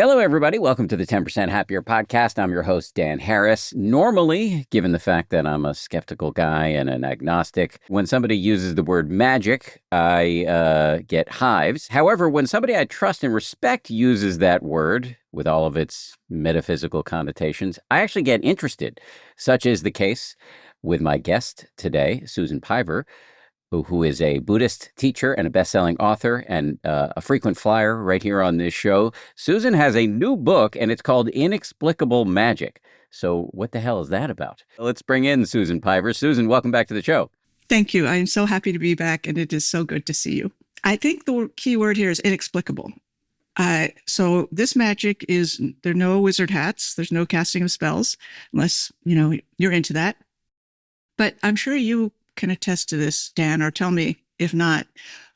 Hello, everybody. Welcome to the 10% Happier podcast. I'm your host, Dan Harris. Normally, given the fact that I'm a skeptical guy and an agnostic, when somebody uses the word magic, I get hives. However, when somebody I trust and respect uses that word with all of its metaphysical connotations, I actually get interested. Such is the case with my guest today, Susan Piver, who is a Buddhist teacher and a best-selling author and a frequent flyer right here on this show. Susan has a new book, and it's called Inexplicable Magic. So what the hell is that about? Let's bring in Susan Piver. Susan, welcome back to the show. Thank you. I'm so happy to be back, and it is so good to see you. I think the key word here is inexplicable. So this magic is, there are no wizard hats. There's no casting of spells, unless, you're into that. But I'm sure you can attest to this, Dan, or tell me if not.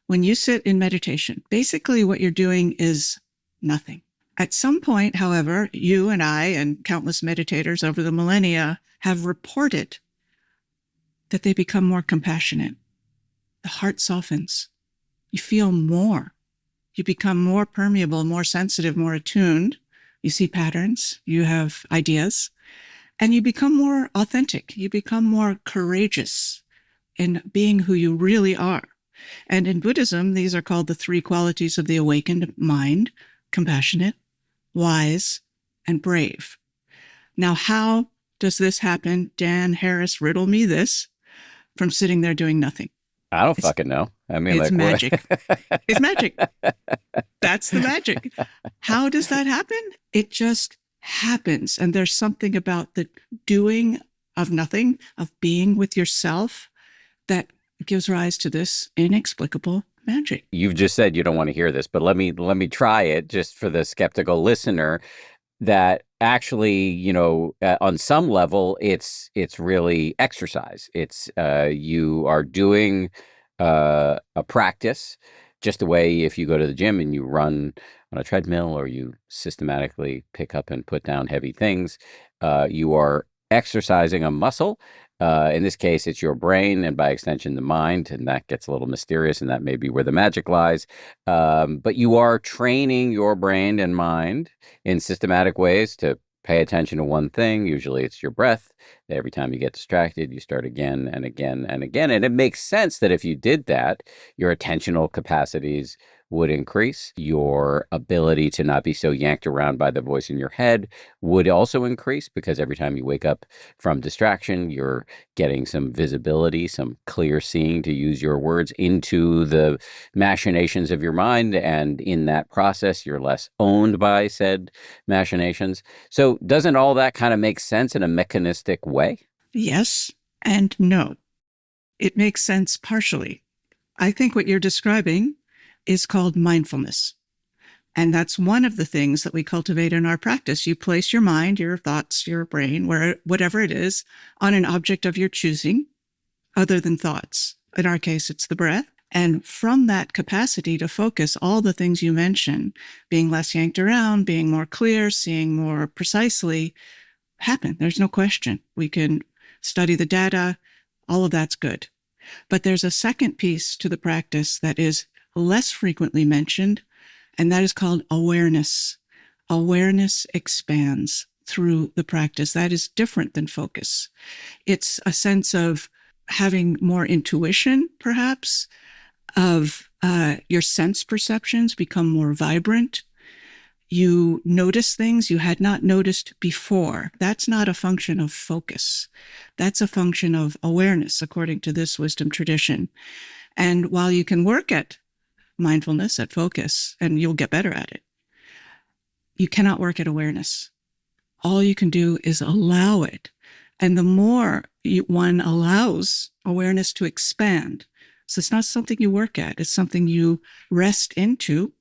When you sit in meditation, basically what you're doing is nothing. At some point, however, you and I and countless meditators over the millennia have reported that they become more compassionate. The heart softens. You feel more. You become more permeable, more sensitive, more attuned. You see patterns. You have ideas. And you become more authentic. You become more courageous in being who you really are. And in Buddhism, these are called the three qualities of the awakened mind: compassionate, wise, and brave. Now, how does this happen? Dan Harris, riddle me this, from sitting there doing nothing. I don't fucking know. I mean, it's magic. What? It's magic. That's the magic. How does that happen? It just happens. And there's something about the doing of nothing, of being with yourself, that gives rise to this inexplicable magic. You've just said you don't want to hear this, but let me try it just for the skeptical listener. That actually, on some level, it's really exercise. It's you are doing a practice, just the way if you go to the gym and you run on a treadmill or you systematically pick up and put down heavy things, you are exercising a muscle. In this case, it's your brain and by extension, the mind, and that gets a little mysterious, and that may be where the magic lies. But you are training your brain and mind in systematic ways to pay attention to one thing. Usually it's your breath. Every time you get distracted, you start again and again and again. And it makes sense that if you did that, your attentional capacities would increase. Your ability to not be so yanked around by the voice in your head would also increase, because every time you wake up from distraction, you're getting some visibility, some clear seeing, to use your words, into the machinations of your mind. And in that process, you're less owned by said machinations. So doesn't all that kind of make sense in a mechanistic way? Yes and no. It makes sense partially. I think what you're describing is called mindfulness. And that's one of the things that we cultivate in our practice. You place your mind, your thoughts, your brain, whatever it is, on an object of your choosing, other than thoughts. In our case, it's the breath. And from that capacity to focus, all the things you mentioned, being less yanked around, being more clear, seeing more precisely, happen. There's no question. We can study the data. All of that's good. But there's a second piece to the practice that is less frequently mentioned, and that is called awareness. Awareness expands through the practice. That is different than focus. It's a sense of having more intuition, perhaps, of your sense perceptions become more vibrant. You notice things you had not noticed before. That's not a function of focus. That's a function of awareness, according to this wisdom tradition. And while you can work at mindfulness, at focus, and you'll get better at it, you cannot work at awareness. All you can do is allow it. And the more one allows awareness to expand, so it's not something you work at, it's something you rest into,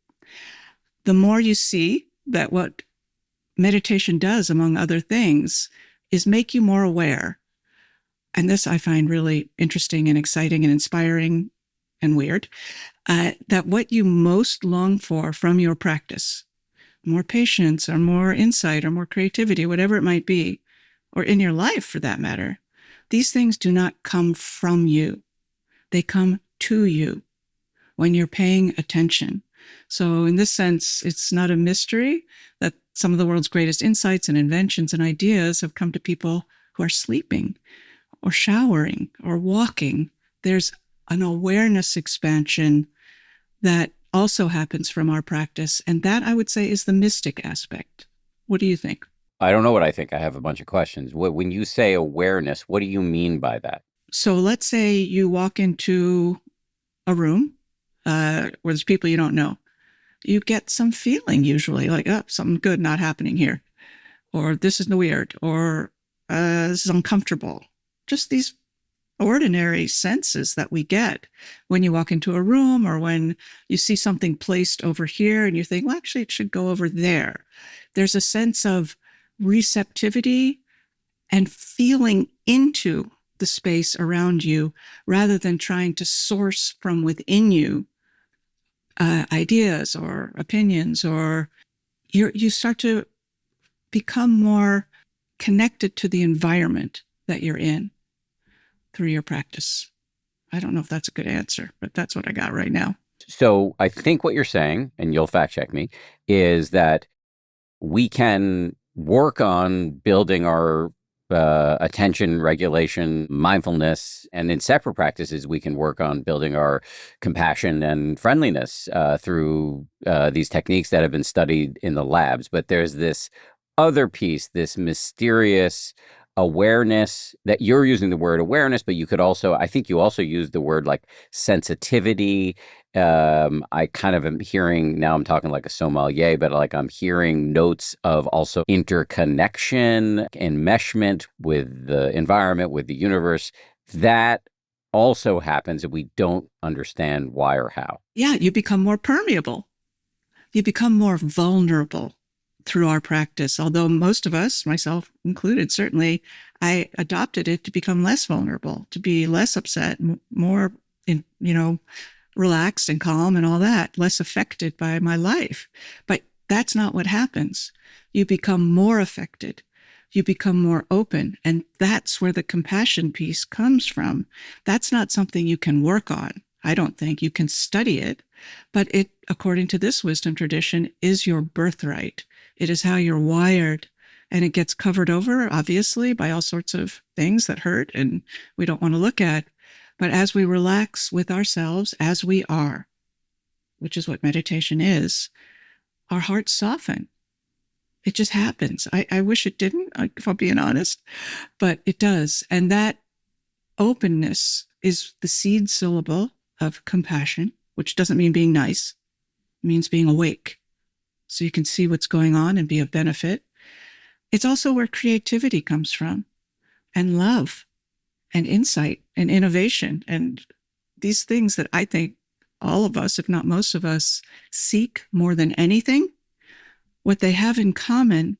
the more you see that what meditation does, among other things, is make you more aware. And this I find really interesting and exciting and inspiring and weird, that what you most long for from your practice, more patience or more insight or more creativity, whatever it might be, or in your life for that matter, these things do not come from you. They come to you when you're paying attention. So in this sense, it's not a mystery that some of the world's greatest insights and inventions and ideas have come to people who are sleeping or showering or walking. There's an awareness expansion that also happens from our practice. And that, I would say, is the mystic aspect. What do you think? I don't know what I think. I have a bunch of questions. When you say awareness, what do you mean by that? So let's say you walk into a room where there's people you don't know. You get some feeling usually like, oh, something good not happening here, or this is weird, or this is uncomfortable. Just these ordinary senses that we get when you walk into a room, or when you see something placed over here and you think, well, actually, it should go over there. There's a sense of receptivity and feeling into the space around you rather than trying to source from within you ideas or opinions, or you start to become more connected to the environment that you're in through your practice. I don't know if that's a good answer, but that's what I got right now. So I think what you're saying, and you'll fact check me, is that we can work on building our attention, regulation, mindfulness, and in separate practices, we can work on building our compassion and friendliness through these techniques that have been studied in the labs. But there's this other piece, this mysterious awareness that you're using the word awareness, but you could also, I think you also use the word like sensitivity. I kind of am hearing, now I'm talking like a sommelier, but like I'm hearing notes of also interconnection, enmeshment with the environment, with the universe. That also happens if we don't understand why or how. Yeah, you become more permeable. You become more vulnerable through our practice. Although most of us, myself included, certainly, I adopted it to become less vulnerable, to be less upset, more, relaxed and calm and all that, less affected by my life. But that's not what happens. You become more affected. You become more open. And that's where the compassion piece comes from. That's not something you can work on. I don't think you can study it, but it, according to this wisdom tradition, is your birthright. It is how you're wired, and it gets covered over, obviously, by all sorts of things that hurt and we don't want to look at. But as we relax with ourselves as we are, which is what meditation is, our hearts soften. It just happens. I wish it didn't, if I'm being honest, but it does. And that openness is the seed syllable of compassion, which doesn't mean being nice. It means being awake, so you can see what's going on and be of benefit. It's also where creativity comes from, and love, and insight, and innovation, and these things that I think all of us, if not most of us, seek more than anything. What they have in common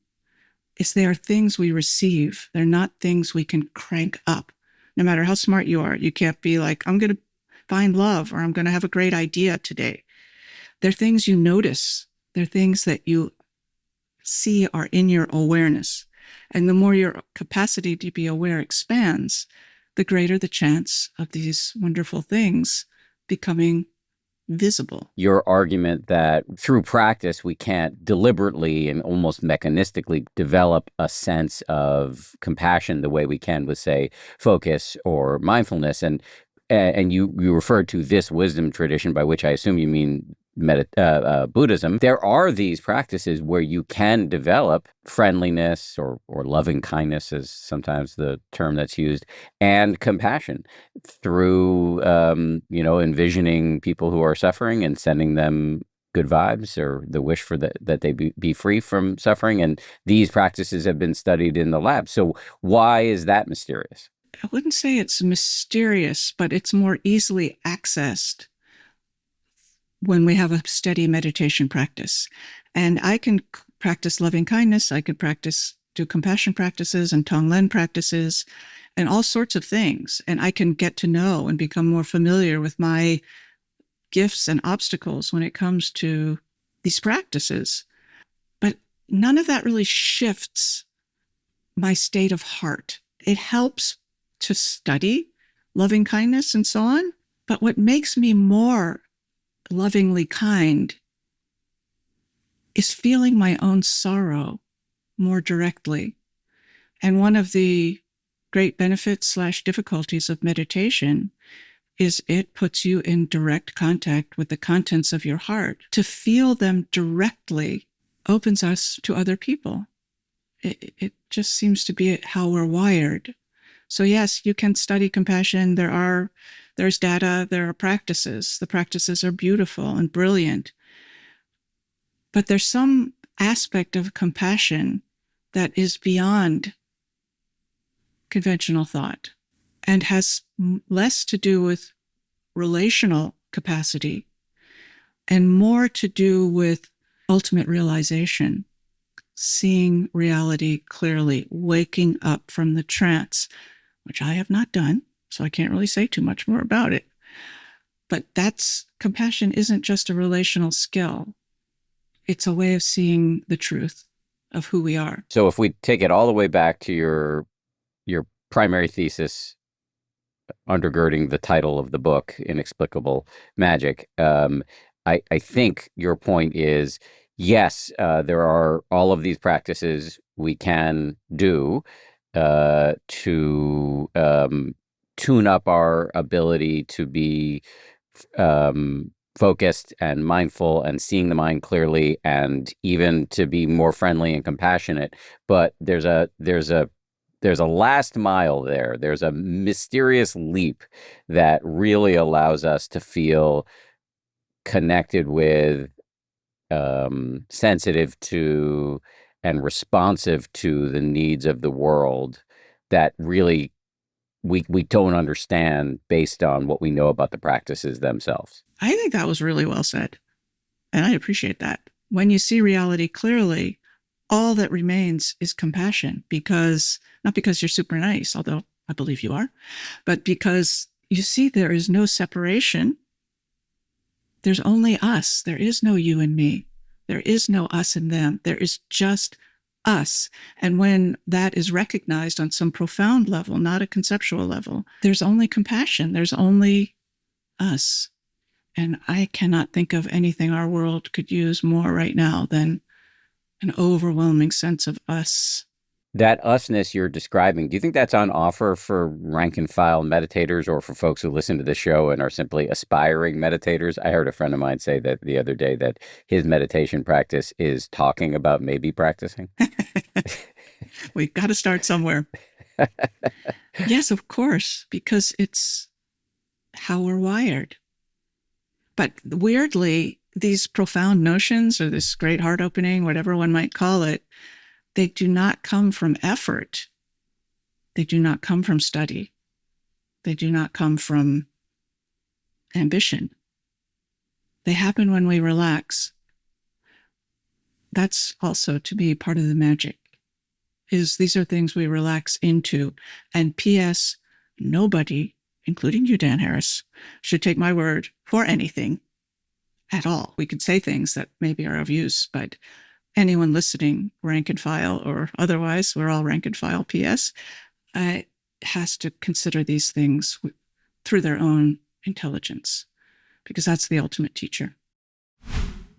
is they are things we receive. They're not things we can crank up. No matter how smart you are, you can't be like, I'm going to find love, or I'm going to have a great idea today. They're things you notice. They're things that you see are in your awareness. And the more your capacity to be aware expands, the greater the chance of these wonderful things becoming visible. Your argument that through practice, we can't deliberately and almost mechanistically develop a sense of compassion the way we can with, say, focus or mindfulness. And you referred to this wisdom tradition, by which I assume you mean Buddhism. There are these practices where you can develop friendliness or loving kindness, is sometimes the term that's used, and compassion through envisioning people who are suffering and sending them good vibes, or the wish for that they be free from suffering. And these practices have been studied in the lab. So why is that mysterious? I wouldn't say it's mysterious, but it's more easily accessed when we have a steady meditation practice. And I can practice loving kindness. I could do compassion practices and Tonglen practices and all sorts of things. And I can get to know and become more familiar with my gifts and obstacles when it comes to these practices. But none of that really shifts my state of heart. It helps to study loving kindness and so on. But what makes me more lovingly kind is feeling my own sorrow more directly. And one of the great benefits / difficulties of meditation is it puts you in direct contact with the contents of your heart. To feel them directly opens us to other people. It just seems to be how we're wired. So yes, you can study compassion. There's data, there are practices. The practices are beautiful and brilliant. But there's some aspect of compassion that is beyond conventional thought and has less to do with relational capacity and more to do with ultimate realization, seeing reality clearly, waking up from the trance, which I have not done, so I can't really say too much more about it. But compassion isn't just a relational skill. It's a way of seeing the truth of who we are. So if we take it all the way back to your primary thesis undergirding the title of the book, Inexplicable Magic, I think your point is, yes, there are all of these practices we can do to tune up our ability to be focused and mindful and seeing the mind clearly, and even to be more friendly and compassionate. But there's a last mile there. There's a mysterious leap that really allows us to feel connected with, sensitive to, and responsive to the needs of the world that really we don't understand based on what we know about the practices themselves. I think that was really well said. And I appreciate that. When you see reality clearly, all that remains is compassion, not because you're super nice, although I believe you are, but because you see there is no separation. There's only us. There is no you and me. There is no us and them. There is just us. And when that is recognized on some profound level, not a conceptual level, there's only compassion. There's only us. And I cannot think of anything our world could use more right now than an overwhelming sense of us. That usness you're describing, do you think that's on offer for rank and file meditators or for folks who listen to the show and are simply aspiring meditators? I heard a friend of mine say that the other day, that his meditation practice is talking about maybe practicing. We've got to start somewhere. Yes, of course, because it's how we're wired. But weirdly, these profound notions, or this great heart opening, whatever one might call it, they do not come from effort. They do not come from study. They do not come from ambition. They happen when we relax. That's also, to me, part of the magic, is these are things we relax into. And P.S., nobody, including you, Dan Harris, should take my word for anything at all. We could say things that maybe are of use, but anyone listening, rank and file or otherwise, we're all rank and file, P.S., has to consider these things through their own intelligence, because that's the ultimate teacher.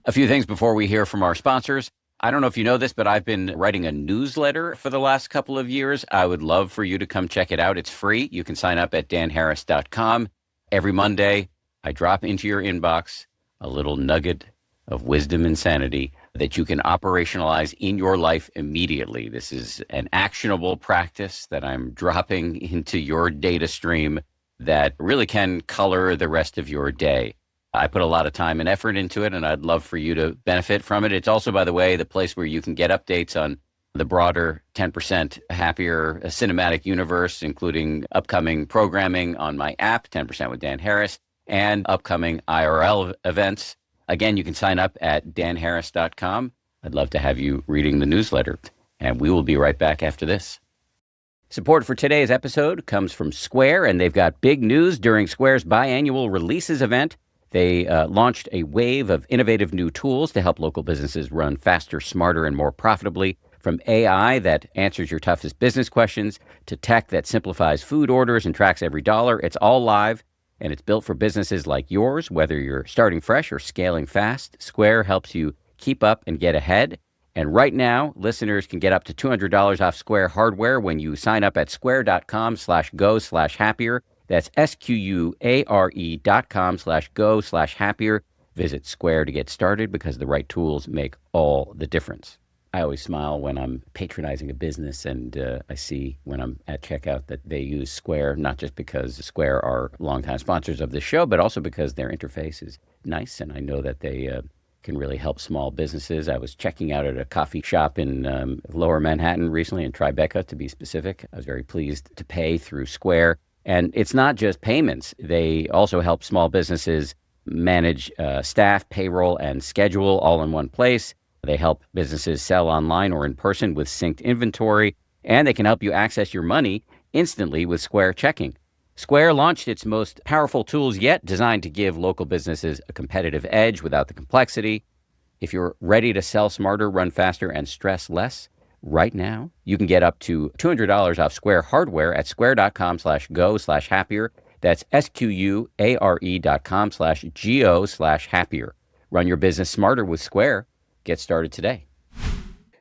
A few things before we hear from our sponsors. I don't know if you know this, but I've been writing a newsletter for the last couple of years. I would love for you to come check it out. It's free. You can sign up at danharris.com. Every Monday, I drop into your inbox a little nugget of wisdom and sanity that you can operationalize in your life immediately. This is an actionable practice that I'm dropping into your data stream that really can color the rest of your day. I put a lot of time and effort into it, and I'd love for you to benefit from it. It's also, by the way, the place where you can get updates on the broader 10% Happier Cinematic Universe, including upcoming programming on my app, 10% with Dan Harris, and upcoming IRL events. Again, you can sign up at danharris.com. I'd love to have you reading the newsletter, and we will be right back after this. Support for today's episode comes from Square, and they've got big news during Square's biannual releases event. They launched a wave of innovative new tools to help local businesses run faster, smarter, and more profitably. From AI that answers your toughest business questions to tech that simplifies food orders and tracks every dollar, it's all live. And it's built for businesses like yours, whether you're starting fresh or scaling fast. Square helps you keep up and get ahead. And right now, listeners can get up to $200 off Square hardware when you sign up at square.com/go/happier. That's SQUARE.com/go/happier. Visit Square to get started because the right tools make all the difference. I always smile when I'm patronizing a business and I see when I'm at checkout that they use Square, not just because Square are longtime sponsors of the show, but also because their interface is nice. And I know that they can really help small businesses. I was checking out at a coffee shop in Lower Manhattan recently, in Tribeca to be specific. I was very pleased to pay through Square. And it's not just payments. They also help small businesses manage staff, payroll, and schedule all in one place. They help businesses sell online or in person with synced inventory, and they can help you access your money instantly with Square Checking. Square launched its most powerful tools yet, designed to give local businesses a competitive edge without the complexity. If you're ready to sell smarter, run faster, and stress less, right now, you can get up to $200 off Square hardware at square.com/go/happier. That's SQUARE.com/go/happier. Run your business smarter with Square. Get started today.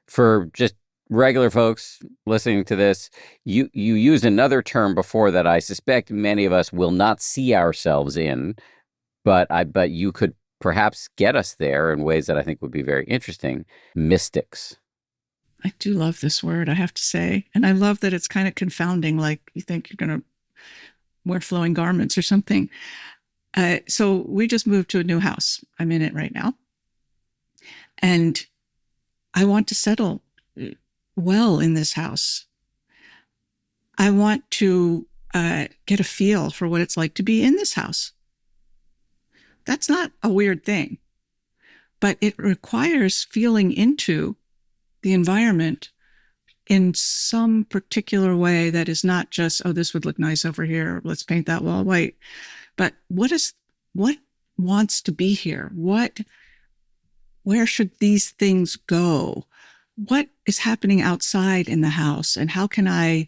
For just regular folks listening to this, you used another term before that I suspect many of us will not see ourselves in, but I bet you could perhaps get us there in ways that I think would be very interesting. Mystics. I do love this word, I have to say. And I love that it's kind of confounding, like you think you're going to wear flowing garments or something. So we just moved to a new house. I'm in it right now. And I want to settle well in this house. I want to get a feel for what it's like to be in this house. That's not a weird thing, but it requires feeling into the environment in some particular way that is not just, oh, this would look nice over here, let's paint that wall white. But what wants to be here? Where should these things go? What is happening outside in the house? And how can I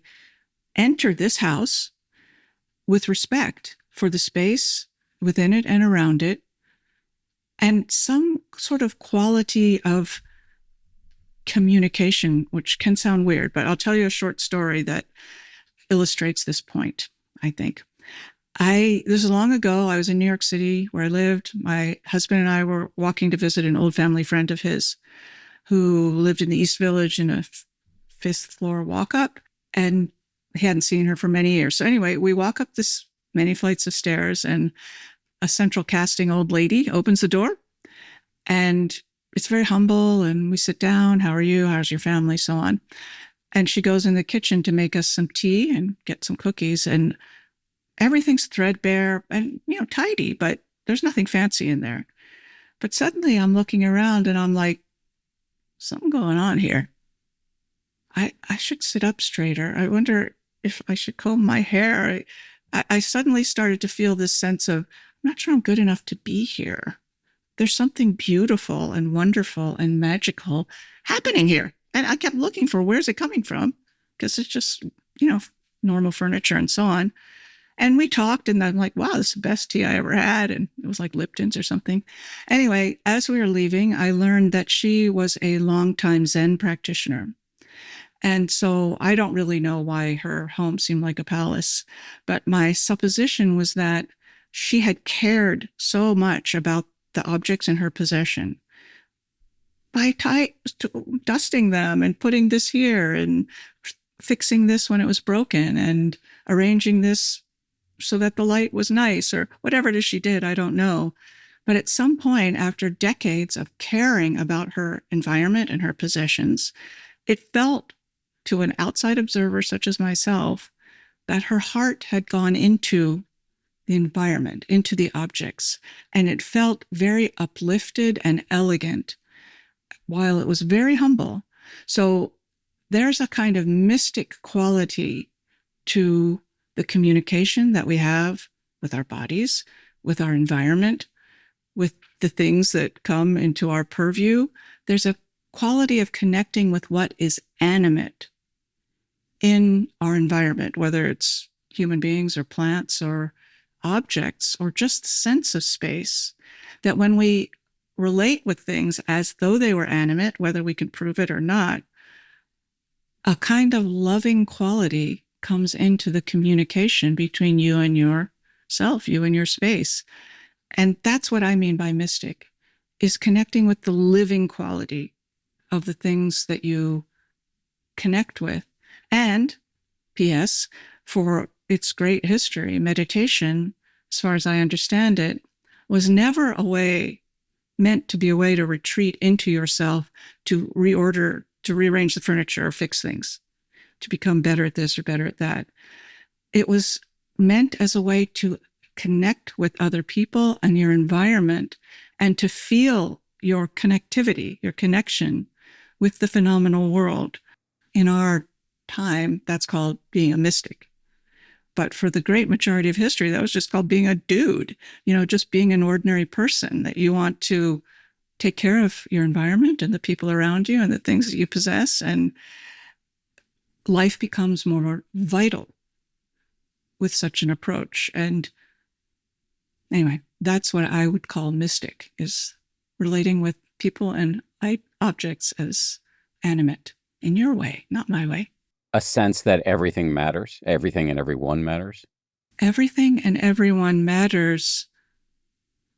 enter this house with respect for the space within it and around it, and some sort of quality of communication, which can sound weird, but I'll tell you a short story that illustrates this point, I think. This is long ago. I was in New York City where I lived. My husband and I were walking to visit an old family friend of his who lived in the East Village in a fifth floor walk up, and he hadn't seen her for many years. So anyway, we walk up this many flights of stairs, and a central casting old lady opens the door, and it's very humble, and we sit down. How are you? How's your family? So on. And she goes in the kitchen to make us some tea and get some cookies, and everything's threadbare and, tidy, but there's nothing fancy in there. But suddenly I'm looking around and I'm like, something going on here. I should sit up straighter. I wonder if I should comb my hair. I suddenly started to feel this sense of, I'm not sure I'm good enough to be here. There's something beautiful and wonderful and magical happening here. And I kept looking for, where's it coming from? Because it's just, normal furniture and so on. And we talked, and I'm like, wow, this is the best tea I ever had. And it was like Lipton's or something. Anyway, as we were leaving, I learned that she was a longtime Zen practitioner. And so I don't really know why her home seemed like a palace, but my supposition was that she had cared so much about the objects in her possession by dusting them and putting this here and fixing this when it was broken and arranging this so that the light was nice, or whatever it is she did, I don't know. But at some point, after decades of caring about her environment and her possessions, it felt to an outside observer such as myself that her heart had gone into the environment, into the objects, and it felt very uplifted and elegant, while it was very humble. So there's a kind of mystic quality to the communication that we have with our bodies, with our environment, with the things that come into our purview. There's a quality of connecting with what is animate in our environment, whether it's human beings or plants or objects or just the sense of space, that when we relate with things as though they were animate, whether we can prove it or not, a kind of loving quality comes into the communication between you and yourself, you and your space. And that's what I mean by mystic, is connecting with the living quality of the things that you connect with. And P.S., for its great history, meditation, as far as I understand it, was never a way meant to be a way to retreat into yourself, to reorder, to rearrange the furniture or fix things, to become better at this or better at that. It was meant as a way to connect with other people and your environment and to feel your connectivity, your connection with the phenomenal world. In our time, that's called being a mystic. But for the great majority of history, that was just called being a dude, just being an ordinary person, that you want to take care of your environment and the people around you and the things that you possess. And life becomes more vital with such an approach. And anyway, that's what I would call mystic, is relating with people and objects as animate in your way, not my way. A sense that everything matters, everything and everyone matters. Everything and everyone matters,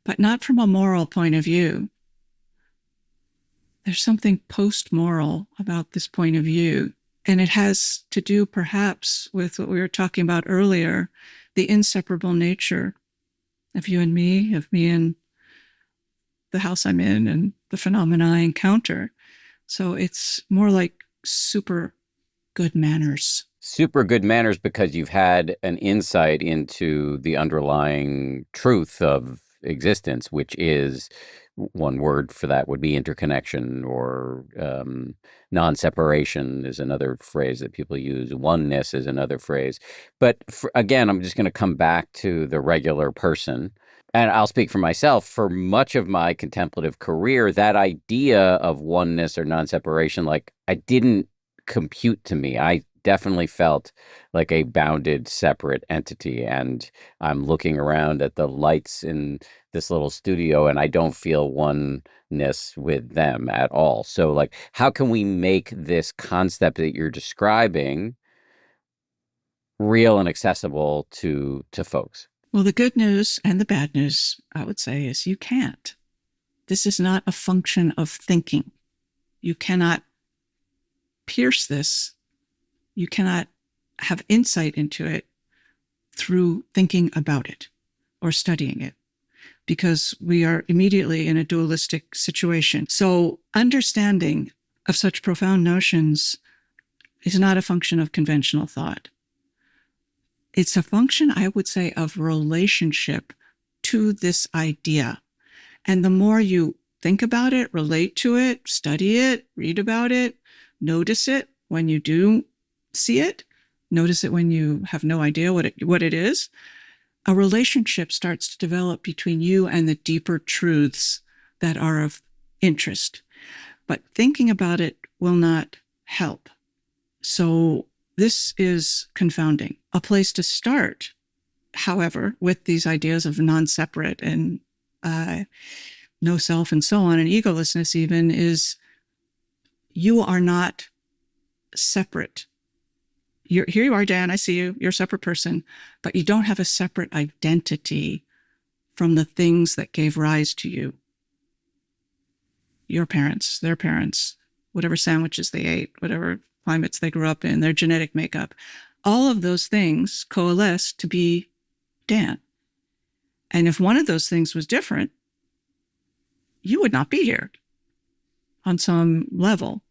but not from a moral point of view. There's something post-moral about this point of view, and it has to do perhaps with what we were talking about earlier, the inseparable nature of you and me, of me and the house I'm in and the phenomena I encounter. So it's more like super good manners. Super good manners because you've had an insight into the underlying truth of existence, which is, one word for that would be interconnection, or non-separation is another phrase that people use. Oneness is another phrase. But again, I'm just going to come back to the regular person. And I'll speak for myself. For much of my contemplative career, that idea of oneness or non-separation, like, I didn't compute to me. I definitely felt like a bounded, separate entity. And I'm looking around at the lights in this little studio and I don't feel oneness with them at all. So, like, how can we make this concept that you're describing real and accessible to folks? Well, the good news and the bad news, I would say, is you can't. This is not a function of thinking. You cannot pierce this. You cannot have insight into it through thinking about it or studying it, because we are immediately in a dualistic situation. So understanding of such profound notions is not a function of conventional thought. It's a function, I would say, of relationship to this idea. And the more you think about it, relate to it, study it, read about it, notice it when you do see it, notice it when you have no idea what it is, a relationship starts to develop between you and the deeper truths that are of interest. But thinking about it will not help. So this is confounding. A place to start, however, with these ideas of non-separate and no self and so on, and egolessness even, is you are not separate. Here you are, Dan, I see you. You're a separate person, but you don't have a separate identity from the things that gave rise to you. Your parents, their parents, whatever sandwiches they ate, whatever climates they grew up in, their genetic makeup. All of those things coalesce to be Dan. And if one of those things was different, you would not be here on some level.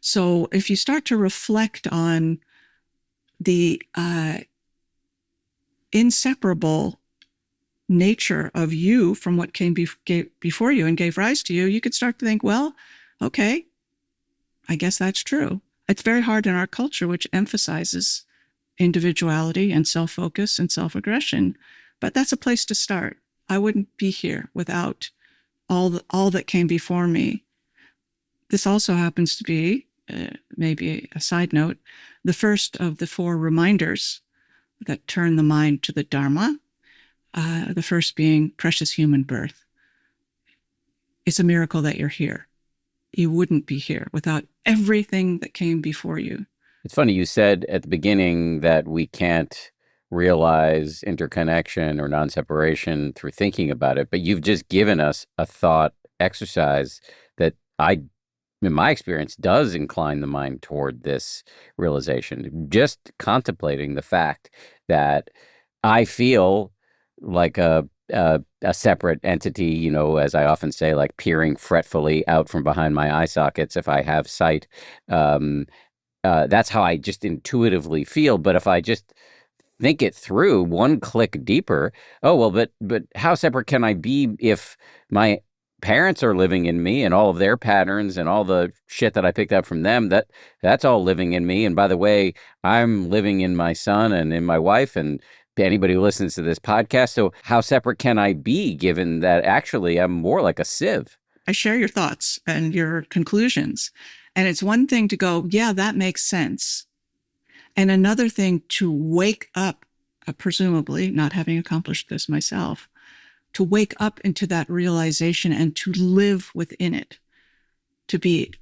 So if you start to reflect on the inseparable nature of you from what came before you and gave rise to you, you could start to think, well, okay, I guess that's true. It's very hard in our culture, which emphasizes individuality and self-focus and self-aggression, but that's a place to start. I wouldn't be here without all that came before me. This also happens to be, maybe a side note, the first of the 4 reminders that turn the mind to the Dharma, the first being precious human birth. it's a miracle that you're here. You wouldn't be here without everything that came before you. It's funny, you said at the beginning that we can't realize interconnection or non-separation through thinking about it, but you've just given us a thought exercise that in my experience, does incline the mind toward this realization. Just contemplating the fact that I feel like a separate entity, as I often say, like peering fretfully out from behind my eye sockets if I have sight. Um, that's how I just intuitively feel. But if I just think it through one click deeper, oh well, but how separate can I be if my parents are living in me and all of their patterns and all the shit that I picked up from them, that's all living in me. And by the way, I'm living in my son and in my wife and anybody who listens to this podcast. So how separate can I be given that actually I'm more like a sieve? I share your thoughts and your conclusions. And it's one thing to go, yeah, that makes sense. And another thing to wake up, presumably, not having accomplished this myself, to wake up into that realization and to live within it, to be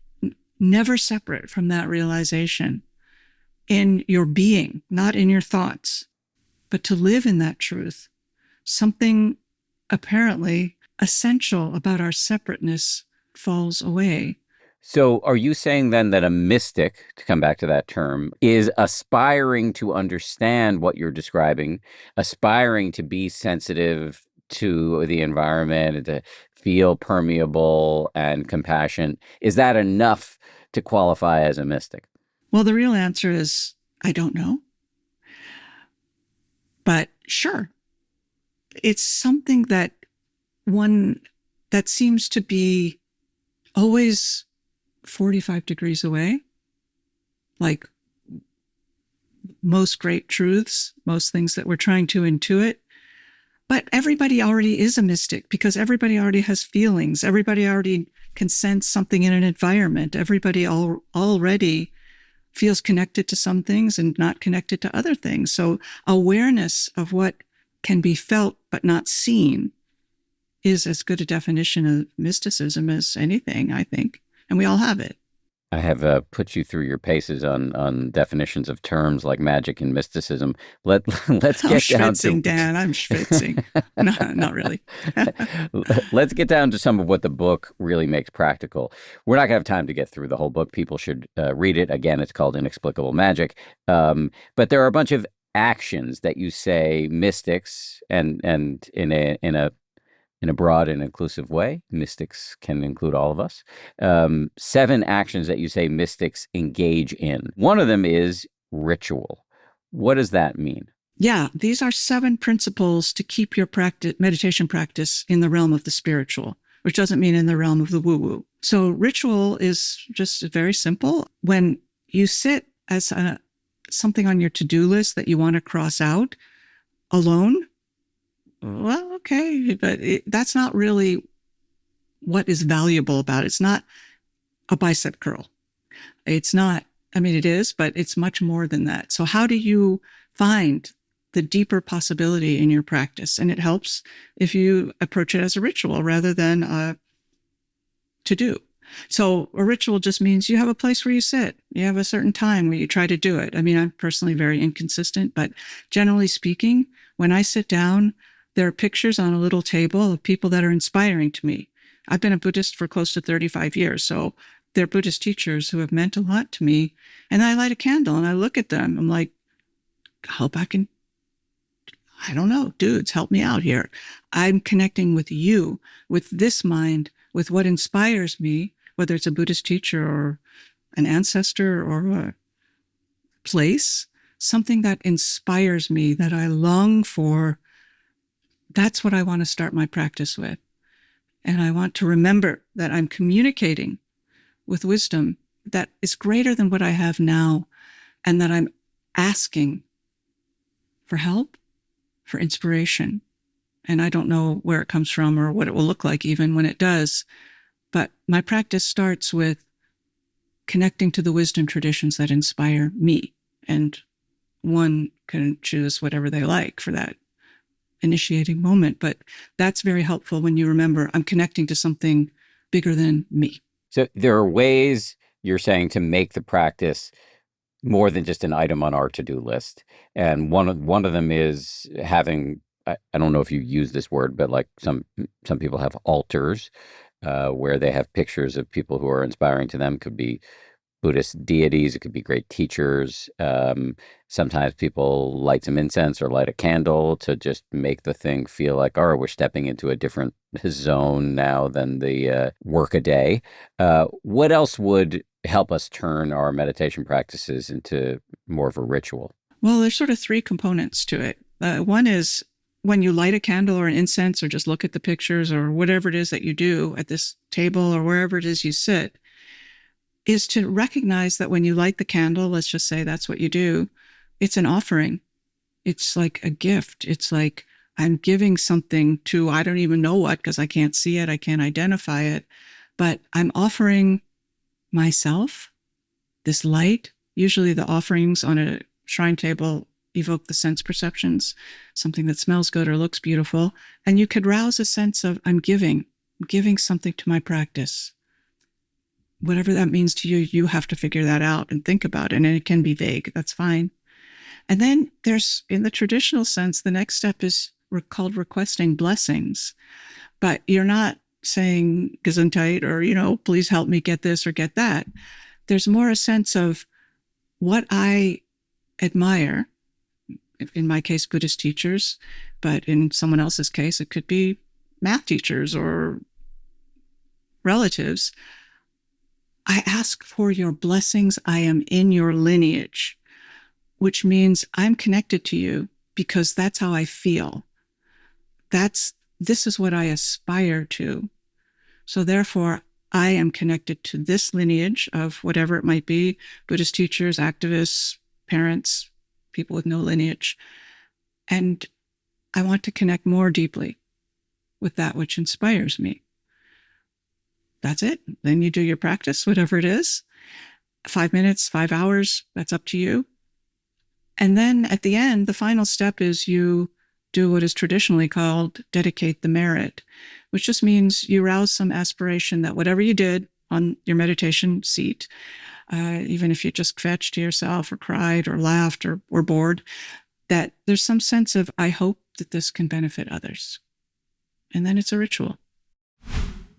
never separate from that realization in your being, not in your thoughts, but to live in that truth. Something apparently essential about our separateness falls away. So are you saying then that a mystic, to come back to that term, is aspiring to understand what you're describing, aspiring to be sensitive to the environment, and to feel permeable and compassion? Is that enough to qualify as a mystic? Well, the real answer is, I don't know. But sure, it's something that seems to be always 45 degrees away, like most great truths, most things that we're trying to intuit. But everybody already is a mystic because everybody already has feelings. Everybody already can sense something in an environment. Everybody already feels connected to some things and not connected to other things. So awareness of what can be felt but not seen is as good a definition of mysticism as anything, I think. And we all have it. I have put you through your paces on definitions of terms like magic and mysticism. Let's get down to Dan. I'm schwitzing. No, not really. Let's get down to some of what the book really makes practical. We're not going to have time to get through the whole book. People should read it. Again, it's called Inexplicable Magic. But there are a bunch of actions that you say mystics, and in a broad and inclusive way. Mystics can include all of us. 7 actions that you say mystics engage in. One of them is ritual. What does that mean? Yeah, these are 7 principles to keep your meditation practice in the realm of the spiritual, which doesn't mean in the realm of the woo-woo. So ritual is just very simple. When you sit as something on your to-do list that you want to cross out alone, well, okay, but that's not really what is valuable about it. It's not a bicep curl. It's not, I mean, it is, but it's much more than that. So how do you find the deeper possibility in your practice? And it helps if you approach it as a ritual rather than a to-do. So a ritual just means you have a place where you sit. You have a certain time where you try to do it. I mean, I'm personally very inconsistent, but generally speaking, when I sit down, there are pictures on a little table of people that are inspiring to me. I've been a Buddhist for close to 35 years, so they're Buddhist teachers who have meant a lot to me. And I light a candle and I look at them. I'm like, I don't know, dudes, help me out here. I'm connecting with you, with this mind, with what inspires me, whether it's a Buddhist teacher or an ancestor or a place, something that inspires me, that I long for. That's what I want to start my practice with. And I want to remember that I'm communicating with wisdom that is greater than what I have now, and that I'm asking for help, for inspiration. And I don't know where it comes from or what it will look like even when it does. But my practice starts with connecting to the wisdom traditions that inspire me. And one can choose whatever they like for that initiating moment. But that's very helpful when you remember I'm connecting to something bigger than me. So there are ways, you're saying, to make the practice more than just an item on our to-do list. And one of them is having, I don't know if you use this word, but like some people have altars, where they have pictures of people who are inspiring to them. Could be Buddhist deities, it could be great teachers. Sometimes people light some incense or light a candle to just make the thing feel like, oh, we're stepping into a different zone now than the work a day. What else would help us turn our meditation practices into more of a ritual? Well, there's sort of three components to it. One is when you light a candle or an incense or just look at the pictures or whatever it is that you do at this table or wherever it is you sit, is to recognize that when you light the candle, let's just say that's what you do, it's an offering. It's like a gift. It's like I'm giving something to, I don't even know what, because I can't see it, I can't identify it, but I'm offering myself this light. Usually the offerings on a shrine table evoke the sense perceptions, something that smells good or looks beautiful. And you could rouse a sense of, I'm giving something to my practice. Whatever that means to you, you have to figure that out and think about it. And it can be vague. That's fine. And then there's, in the traditional sense, the next step is called requesting blessings. But you're not saying Gesundheit or, please help me get this or get that. There's more a sense of what I admire, in my case, Buddhist teachers, but in someone else's case, it could be math teachers or relatives. I ask for your blessings. I am in your lineage, which means I'm connected to you because that's how I feel. This is what I aspire to. So therefore, I am connected to this lineage of whatever it might be, Buddhist teachers, activists, parents, people with no lineage. And I want to connect more deeply with that which inspires me. That's it. Then you do your practice, whatever it is. 5 minutes, 5 hours, that's up to you. And then at the end, the final step is you do what is traditionally called dedicate the merit, which just means you rouse some aspiration that whatever you did on your meditation seat, even if you just fetched to yourself or cried or laughed or were bored, that there's some sense of, I hope that this can benefit others. And then it's a ritual.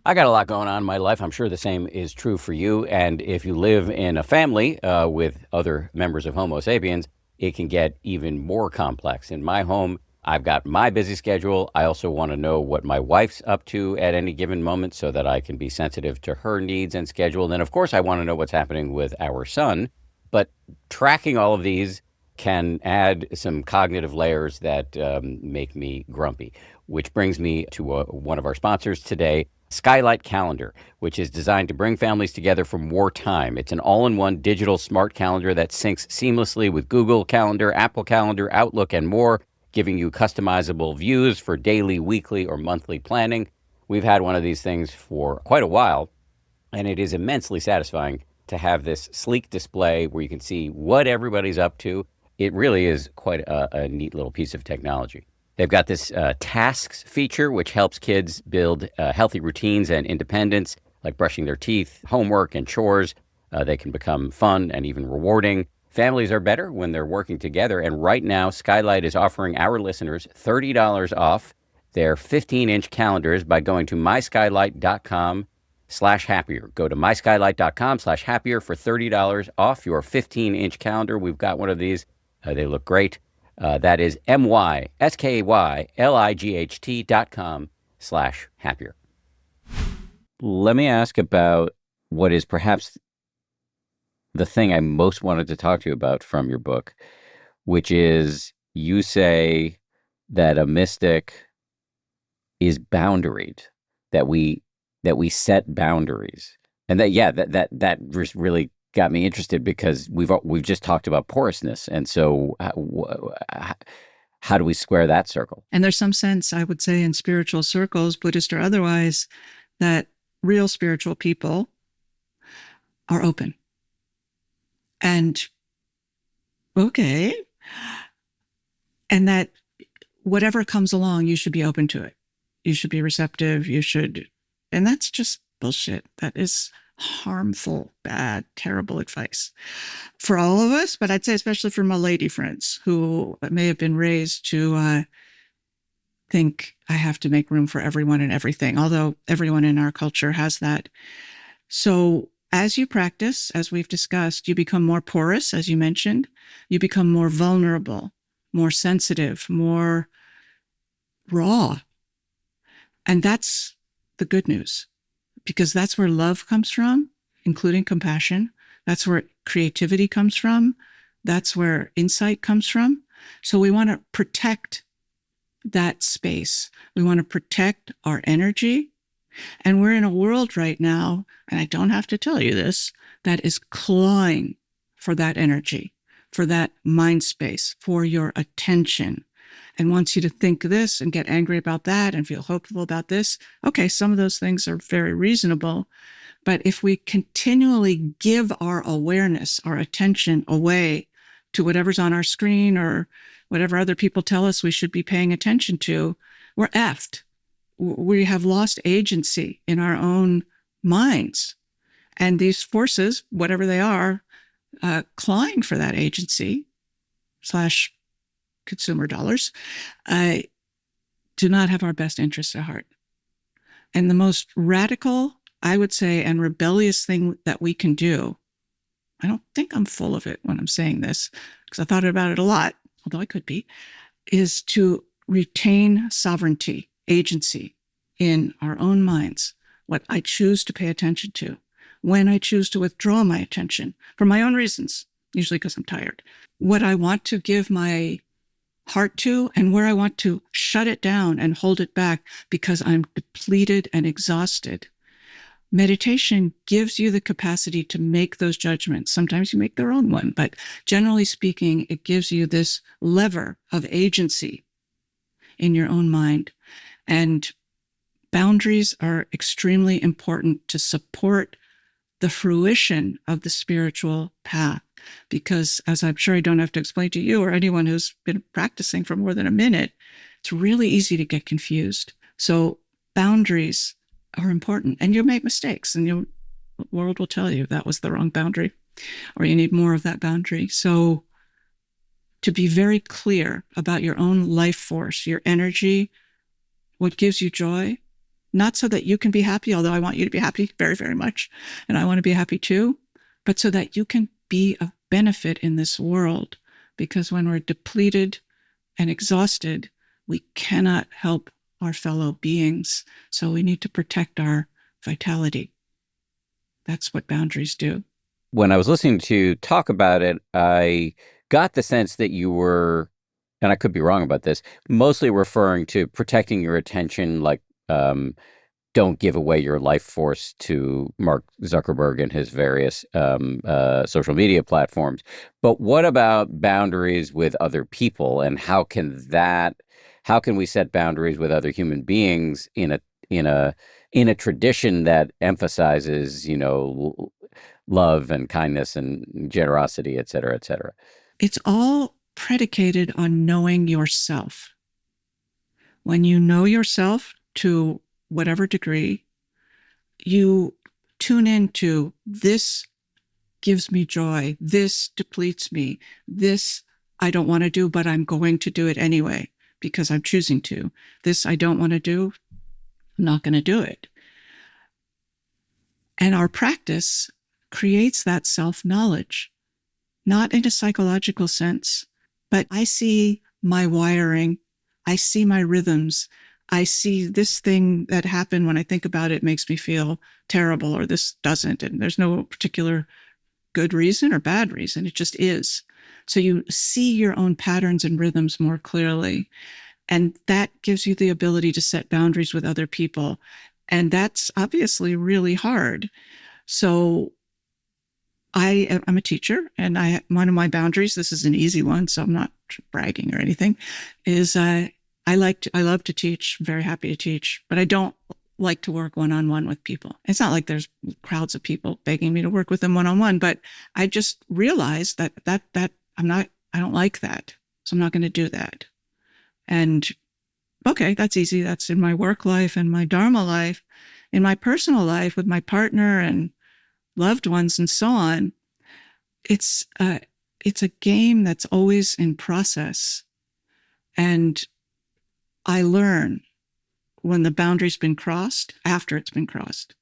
I got a lot going on in my life. I'm sure the same is true for you. And if you live in a family with other members of Homo sapiens, it can get even more complex. In my home, I've got my busy schedule. I also want to know what my wife's up to at any given moment so that I can be sensitive to her needs and schedule. And then, of course, I want to know what's happening with our son. But tracking all of these can add some cognitive layers that make me grumpy, which brings me to one of our sponsors today, Skylight Calendar, which is designed to bring families together from wartime. It's an all-in-one digital smart calendar that syncs seamlessly with Google Calendar, Apple Calendar, Outlook, and more, giving you customizable views for daily, weekly, or monthly planning. We've had one of these things for quite a while, and it is immensely satisfying to have this sleek display where you can see what everybody's up to. It really is quite a neat little piece of technology. They've got this tasks feature, which helps kids build healthy routines and independence, like brushing their teeth, homework, and chores. They can become fun and even rewarding. Families are better when they're working together. And right now, Skylight is offering our listeners $30 off their 15-inch calendars by going to myskylight.com/happier. Go to myskylight.com/happier for $30 off your 15-inch calendar. We've got one of these. They look great. That is myskylight.com/happier. Let me ask about what is perhaps the thing I most wanted to talk to you about from your book, which is you say that a mystic is boundaried, that we set boundaries, and that really got me interested because we've just talked about porousness, and so how do we square that circle? And there's some sense, I would say, in spiritual circles, Buddhist or otherwise, that real spiritual people are open. And okay. And that whatever comes along, you should be open to it. You should be receptive. And that's just bullshit. That is harmful, bad, terrible advice for all of us, but I'd say especially for my lady friends who may have been raised to think I have to make room for everyone and everything, although everyone in our culture has that. So as you practice, as we've discussed, you become more porous, as you mentioned. You become more vulnerable, more sensitive, more raw. And that's the good news, because that's where love comes from, including compassion. That's where creativity comes from. That's where insight comes from. So we want to protect that space. We want to protect our energy. And we're in a world right now, and I don't have to tell you this, that is clawing for that energy, for that mind space, for your attention, and wants you to think this and get angry about that and feel hopeful about this. Okay, some of those things are very reasonable. But if we continually give our awareness, our attention away to whatever's on our screen or whatever other people tell us we should be paying attention to, we're effed. We have lost agency in our own minds. And these forces, whatever they are, clawing for that agency / consumer dollars, do not have our best interests at heart. And the most radical, I would say, and rebellious thing that we can do, I don't think I'm full of it when I'm saying this, because I thought about it a lot, although I could be, is to retain sovereignty, agency in our own minds, what I choose to pay attention to, when I choose to withdraw my attention for my own reasons, usually because I'm tired, what I want to give my heart to, and where I want to shut it down and hold it back because I'm depleted and exhausted. Meditation gives you the capacity to make those judgments. Sometimes you make the wrong one, but generally speaking, it gives you this lever of agency in your own mind. And boundaries are extremely important to support the fruition of the spiritual path. Because, as I'm sure I don't have to explain to you or anyone who's been practicing for more than a minute, it's really easy to get confused. So boundaries are important, and you'll make mistakes, and the world will tell you that was the wrong boundary, or you need more of that boundary. So to be very clear about your own life force, your energy, what gives you joy, not so that you can be happy, although I want you to be happy very, very much, and I want to be happy too, but so that you can be of benefit in this world. Because when we're depleted and exhausted, we cannot help our fellow beings. So we need to protect our vitality. That's what boundaries do. When I was listening to you talk about it, I got the sense that you were, and I could be wrong about this, mostly referring to protecting your attention, like don't give away your life force to Mark Zuckerberg and his various social media platforms. But what about boundaries with other people, and how can we set boundaries with other human beings in a tradition that emphasizes, love and kindness and generosity, et cetera, et cetera? It's all predicated on knowing yourself. When you know yourself to whatever degree, you tune into this gives me joy, this depletes me, this I don't want to do, but I'm going to do it anyway because I'm choosing to. This I don't want to do, I'm not going to do it. And our practice creates that self-knowledge, not in a psychological sense, but I see my wiring, I see my rhythms, I see this thing that happened when I think about it makes me feel terrible, or this doesn't. And there's no particular good reason or bad reason. It just is. So you see your own patterns and rhythms more clearly. And that gives you the ability to set boundaries with other people. And that's obviously really hard. So I'm a teacher, and one of my boundaries, this is an easy one, so I'm not bragging or anything, is I love to teach, I'm very happy to teach, but I don't like to work one-on-one with people. It's not like there's crowds of people begging me to work with them one-on-one, but I just realized that I don't like that. So I'm not going to do that. And okay, that's easy. That's in my work life and my Dharma life. In my personal life with my partner and loved ones and so on, it's a game that's always in process. And I learn when the boundary's been crossed, after it's been crossed,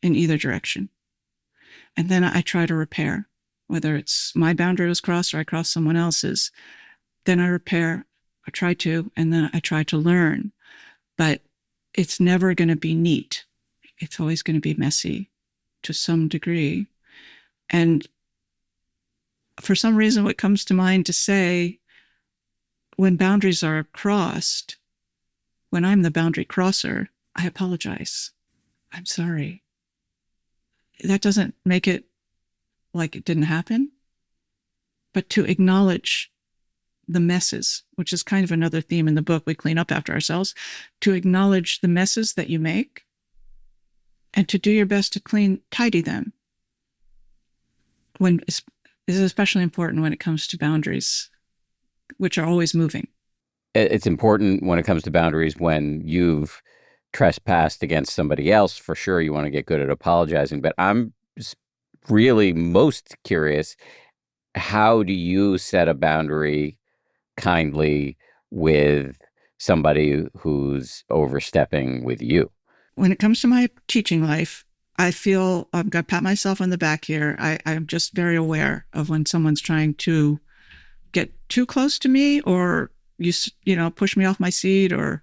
in either direction. And then I try to repair, whether it's my boundary was crossed or I crossed someone else's. Then I repair, I try to, and then I try to learn. But it's never going to be neat. It's always going to be messy to some degree. And for some reason, what comes to mind to say, when boundaries are crossed, when I'm the boundary crosser, I apologize. I'm sorry. That doesn't make it like it didn't happen, but to acknowledge the messes, which is kind of another theme in the book, we clean up after ourselves, to acknowledge the messes that you make and to do your best to tidy them. This is especially important when it comes to boundaries, which are always moving. It's important when it comes to boundaries when you've trespassed against somebody else. For sure, you want to get good at apologizing. But I'm really most curious, how do you set a boundary kindly with somebody who's overstepping with you? When it comes to my teaching life, I feel I've got to pat myself on the back here. I'm just very aware of when someone's trying to get too close to me, or push me off my seat, or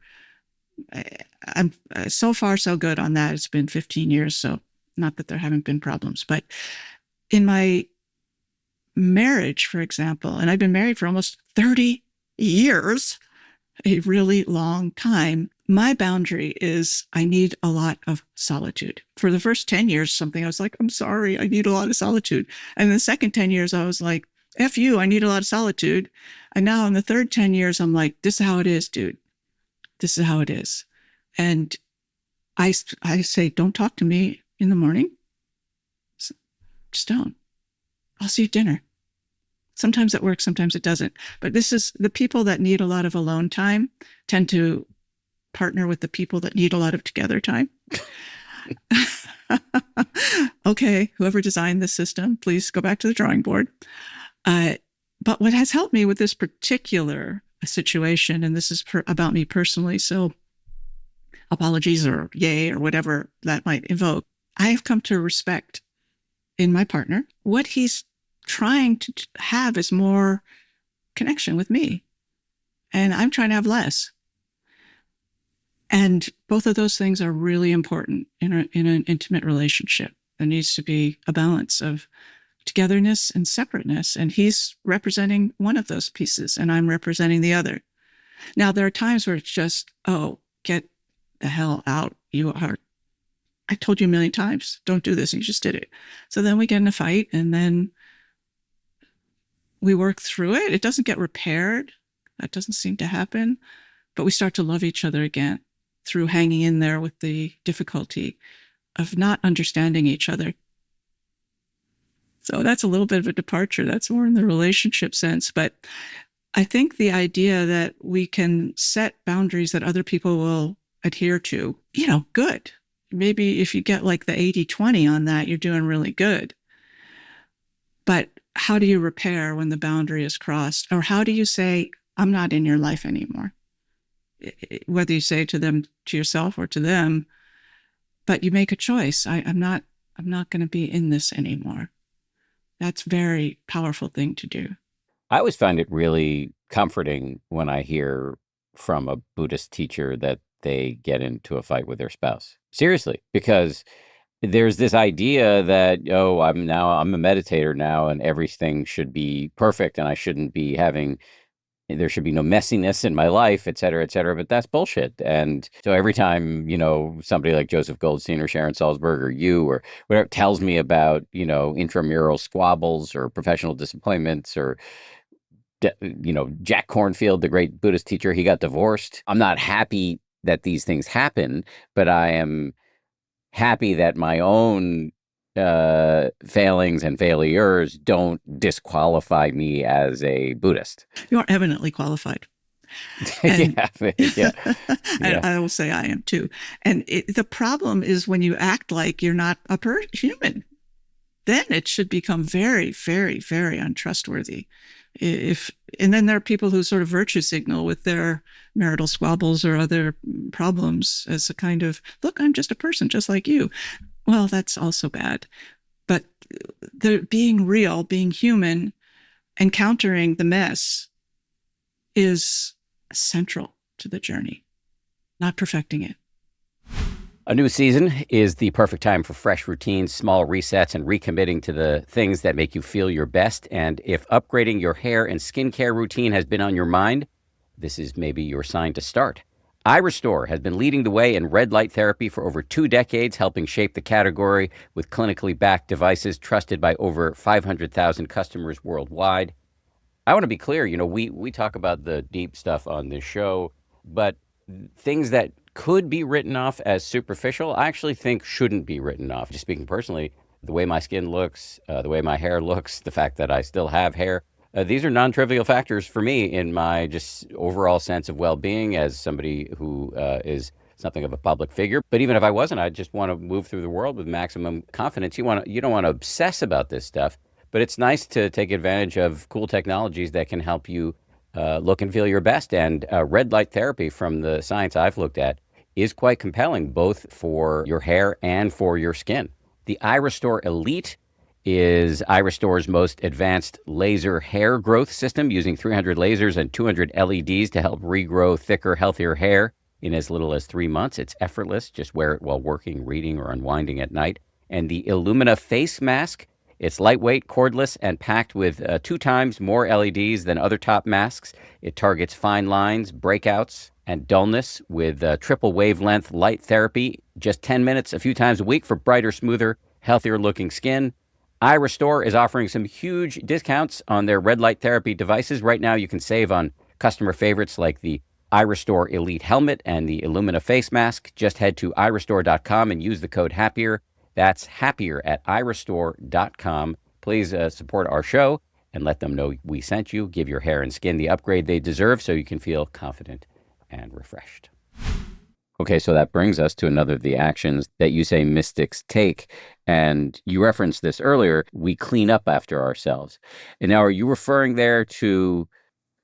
I'm so far so good on that. It's been 15 years, so not that there haven't been problems, but in my marriage, for example, and I've been married for almost 30 years, a really long time. My boundary is I need a lot of solitude. For the first 10 years, I was like, I'm sorry, I need a lot of solitude. And the second 10 years, I was like, F you, I need a lot of solitude. And now in the third 10 years, I'm like, this is how it is, dude. This is how it is. And I say, don't talk to me in the morning. Just don't. I'll see you at dinner. Sometimes it works, sometimes it doesn't. But this is the people that need a lot of alone time tend to partner with the people that need a lot of together time. Okay, whoever designed this system, please go back to the drawing board. But what has helped me with this particular situation, and this is about me personally, so apologies or yay or whatever that might evoke, I have come to respect in my partner what he's trying to have is more connection with me, and I'm trying to have less. And both of those things are really important in an intimate relationship. There needs to be a balance of togetherness and separateness, and he's representing one of those pieces and I'm representing the other. Now, there are times where it's just, oh, get the hell out. I told you a million times, don't do this, and you just did it. So then we get in a fight, and then we work through it. It doesn't get repaired. That doesn't seem to happen. But we start to love each other again through hanging in there with the difficulty of not understanding each other. So that's a little bit of a departure. That's more in the relationship sense. But I think the idea that we can set boundaries that other people will adhere to, good. Maybe if you get like the 80-20 on that, you're doing really good. But how do you repair when the boundary is crossed? Or how do you say, I'm not in your life anymore? Whether you say to yourself or to them, but you make a choice. I'm not going to be in this anymore. That's a very powerful thing to do. I always find it really comforting when I hear from a Buddhist teacher that they get into a fight with their spouse. Seriously, because there's this idea that, I'm a meditator now and everything should be perfect and there should be no messiness in my life, et cetera, but that's bullshit. And so every time, somebody like Joseph Goldstein or Sharon Salzberg or you or whatever tells me about, intramural squabbles or professional disappointments or, Jack Kornfield, the great Buddhist teacher, he got divorced. I'm not happy that these things happen, but I am happy that my own failings and failures don't disqualify me as a Buddhist. You are eminently qualified. And Yeah, yeah, and yeah. I will say I am too. And the problem is when you act like you're not a human, then it should become very, very, very untrustworthy. If and then there are people who sort of virtue signal with their marital squabbles or other problems as a kind of, look, I'm just a person just like you. Well, that's also bad. But the being real, being human, encountering the mess is central to the journey, not perfecting it. A new season is the perfect time for fresh routines, small resets, and recommitting to the things that make you feel your best. And if upgrading your hair and skincare routine has been on your mind, this is maybe your sign to start. iRestore has been leading the way in red light therapy for over 2 decades, helping shape the category with clinically backed devices trusted by over 500,000 customers worldwide. I want to be clear, we talk about the deep stuff on this show, but things that could be written off as superficial, I actually think shouldn't be written off. Just speaking personally, the way my skin looks, the way my hair looks, the fact that I still have hair, these are non-trivial factors for me in my just overall sense of well-being as somebody who is something of a public figure. But even if I wasn't, I just want to move through the world with maximum confidence. You don't want to obsess about this stuff. But it's nice to take advantage of cool technologies that can help you look and feel your best. And red light therapy, from the science I've looked at, is quite compelling, both for your hair and for your skin. The iRestore Elite is iRestore's most advanced laser hair growth system, using 300 lasers and 200 LEDs to help regrow thicker, healthier hair in as little as 3 months. It's effortless. Just wear it while working, reading, or unwinding at night. And the Illumina face mask, it's lightweight, cordless, and packed with 2 times more LEDs than other top masks. It targets fine lines, breakouts, and dullness with triple wavelength light therapy. Just 10 minutes a few times a week for brighter, smoother, healthier looking skin. iRestore is offering some huge discounts on their red light therapy devices. Right now, you can save on customer favorites like the iRestore Elite Helmet and the Illumina Face Mask. Just head to iRestore.com and use the code HAPPIER. That's happier at iRestore.com. Please support our show and let them know we sent you. Give your hair and skin the upgrade they deserve so you can feel confident and refreshed. Okay, so that brings us to another of the actions that you say mystics take. And you referenced this earlier. We clean up after ourselves. And now, are you referring there to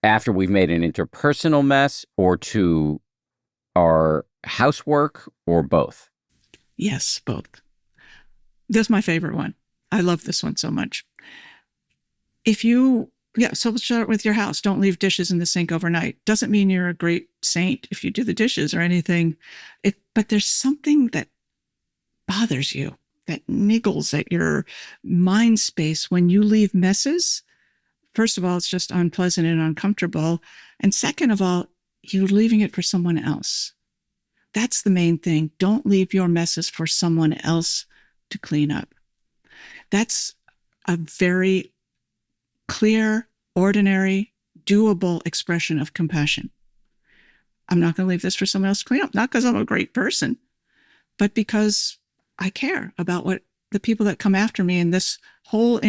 after we've made an interpersonal mess, or to our housework, or both? Yes, both. This is my favorite one. I love this one so much. So let's start with your house. Don't leave dishes in the sink overnight. Doesn't mean you're a great saint if you do the dishes or anything. But there's something that bothers you, that niggles at your mind space when you leave messes. First of all, it's just unpleasant and uncomfortable. And second of all, you're leaving it for someone else. That's the main thing. Don't leave your messes for someone else to clean up. That's a very clear, ordinary, doable expression of compassion. I'm not going to leave this for someone else to clean up, not because I'm a great person, but because I care about what the people that come after me, and this whole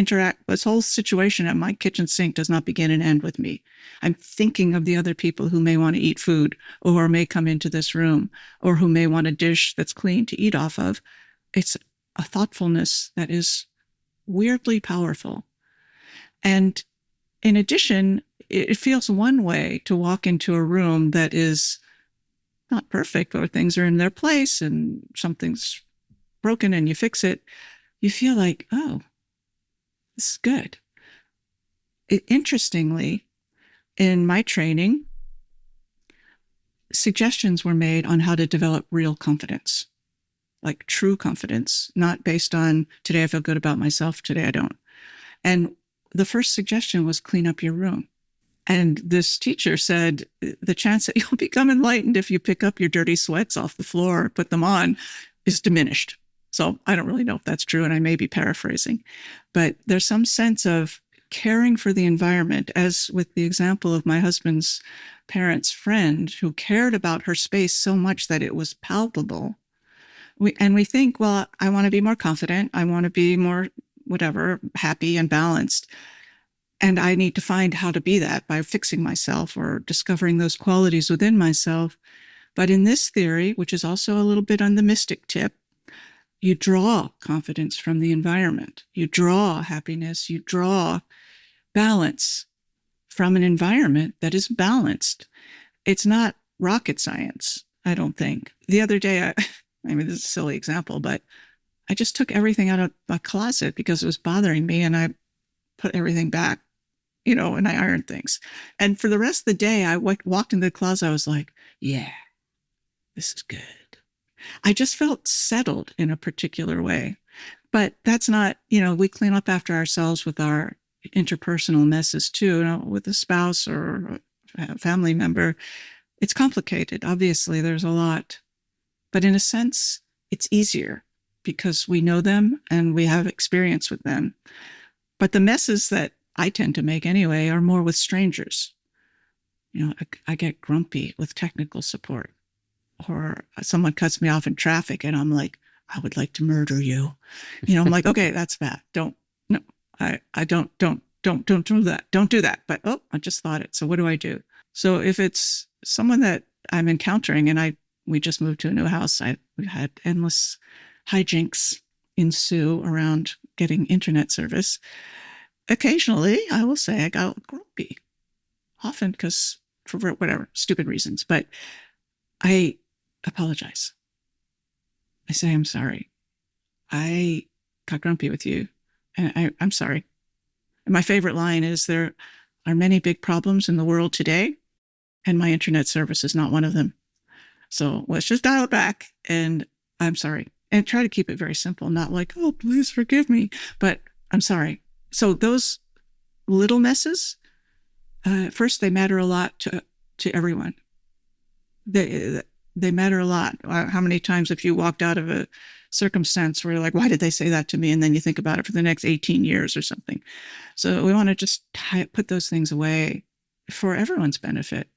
situation at my kitchen sink does not begin and end with me. I'm thinking of the other people who may want to eat food, or may come into this room, or who may want a dish that's clean to eat off of. It's a thoughtfulness that is weirdly powerful. And in addition, it feels one way to walk into a room that is not perfect, or things are in their place and something's broken and you fix it. You feel like, oh, this is good. Interestingly, in my training, suggestions were made on how to develop real confidence, like true confidence, not based on today I feel good about myself, today I don't. And the first suggestion was clean up your room. And this teacher said, the chance that you'll become enlightened if you pick up your dirty sweats off the floor, put them on, is diminished. So I don't really know if that's true, and I may be paraphrasing. But there's some sense of caring for the environment, as with the example of my husband's parents' friend who cared about her space so much that it was palpable. We think, well, I want to be more confident. I want to be more, whatever, happy and balanced. And I need to find how to be that by fixing myself or discovering those qualities within myself. But in this theory, which is also a little bit on the mystic tip, you draw confidence from the environment. You draw happiness. You draw balance from an environment that is balanced. It's not rocket science, I don't think. The other day, I mean, this is a silly example, but I just took everything out of my closet because it was bothering me, and I put everything back, and I ironed things. And for the rest of the day, I walked into the closet. I was like, yeah, this is good. I just felt settled in a particular way. But that's not, we clean up after ourselves with our interpersonal messes too, with a spouse or a family member. It's complicated. Obviously, there's a lot. But in a sense, it's easier because we know them and we have experience with them. But the messes that I tend to make anyway are more with strangers. I get grumpy with technical support, or someone cuts me off in traffic and I'm like, I would like to murder you. I'm like, okay, that's bad. Don't do that. Don't do that. But, I just thought it. So what do I do? So if it's someone that I'm encountering and we just moved to a new house, we had endless hijinks ensue around getting internet service. Occasionally, I will say I got grumpy, often because for whatever stupid reasons, but I apologize. I say, I'm sorry. I got grumpy with you, and I'm sorry. And my favorite line is, there are many big problems in the world today, and my internet service is not one of them. So let's just dial it back, and I'm sorry. And try to keep it very simple, not like, oh, please forgive me, but I'm sorry. So those little messes, first, they matter a lot to everyone. They matter a lot. How many times have you walked out of a circumstance where you're like, why did they say that to me? And then you think about it for the next 18 years or something. So we want to just put those things away for everyone's benefit.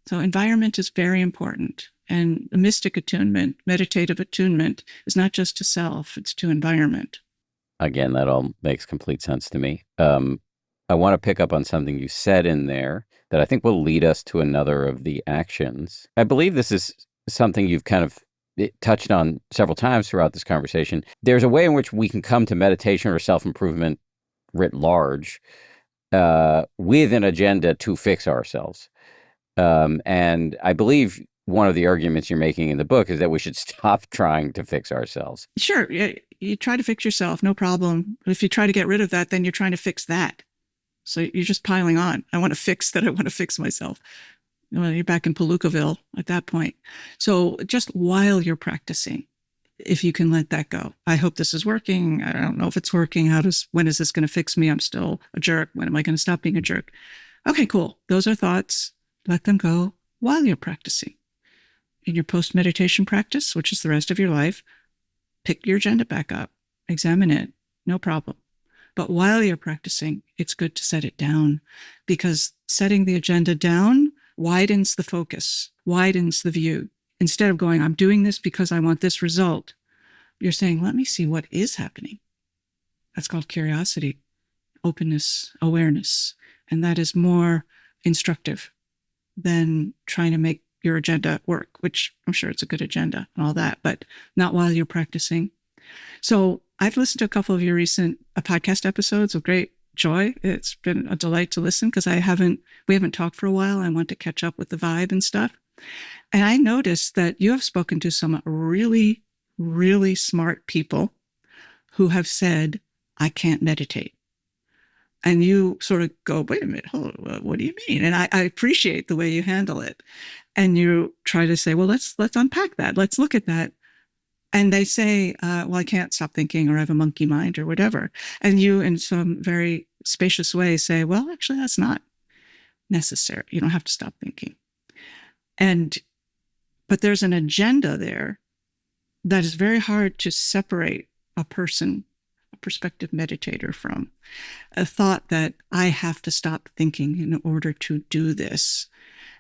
So environment is very important. And the mystic attunement, meditative attunement, is not just to self, it's to environment. Again, that all makes complete sense to me. I want to pick up on something you said in there that I think will lead us to another of the actions. I believe this is something you've kind of touched on several times throughout this conversation. There's a way in which we can come to meditation or self-improvement writ large with an agenda to fix ourselves. And I believe one of the arguments you're making in the book is that we should stop trying to fix ourselves. Sure. You try to fix yourself, no problem. But if you try to get rid of that, then you're trying to fix that. So you're just piling on. I want to fix that. I want to fix myself. Well, you're back in Palookaville at that point. So just while you're practicing, if you can let that go. I hope this is working. I don't know if it's working. When is this going to fix me? I'm still a jerk. When am I going to stop being a jerk? Okay, cool. Those are thoughts. Let them go while you're practicing. In your post-meditation practice, which is the rest of your life, pick your agenda back up. Examine it. No problem. But while you're practicing, it's good to set it down, because setting the agenda down widens the focus, widens the view. Instead of going, I'm doing this because I want this result, you're saying, let me see what is happening. That's called curiosity, openness, awareness. And that is more instructive than trying to make your agenda work, which I'm sure it's a good agenda and all that, but not while you're practicing. So I've listened to a couple of your recent podcast episodes with great joy. It's been a delight to listen because we haven't talked for a while. I want to catch up with the vibe and stuff. And I noticed that you have spoken to some really, really smart people who have said, I can't meditate. And you sort of go, wait a minute, what do you mean? And I appreciate the way you handle it. And you try to say, well, let's unpack that. Let's look at that. And they say, well, I can't stop thinking, or I have a monkey mind, or whatever. And you, in some very spacious way, say, well, actually, that's not necessary. You don't have to stop thinking. But there's an agenda there that is very hard to separate a person, a prospective meditator, from. A thought that I have to stop thinking in order to do this.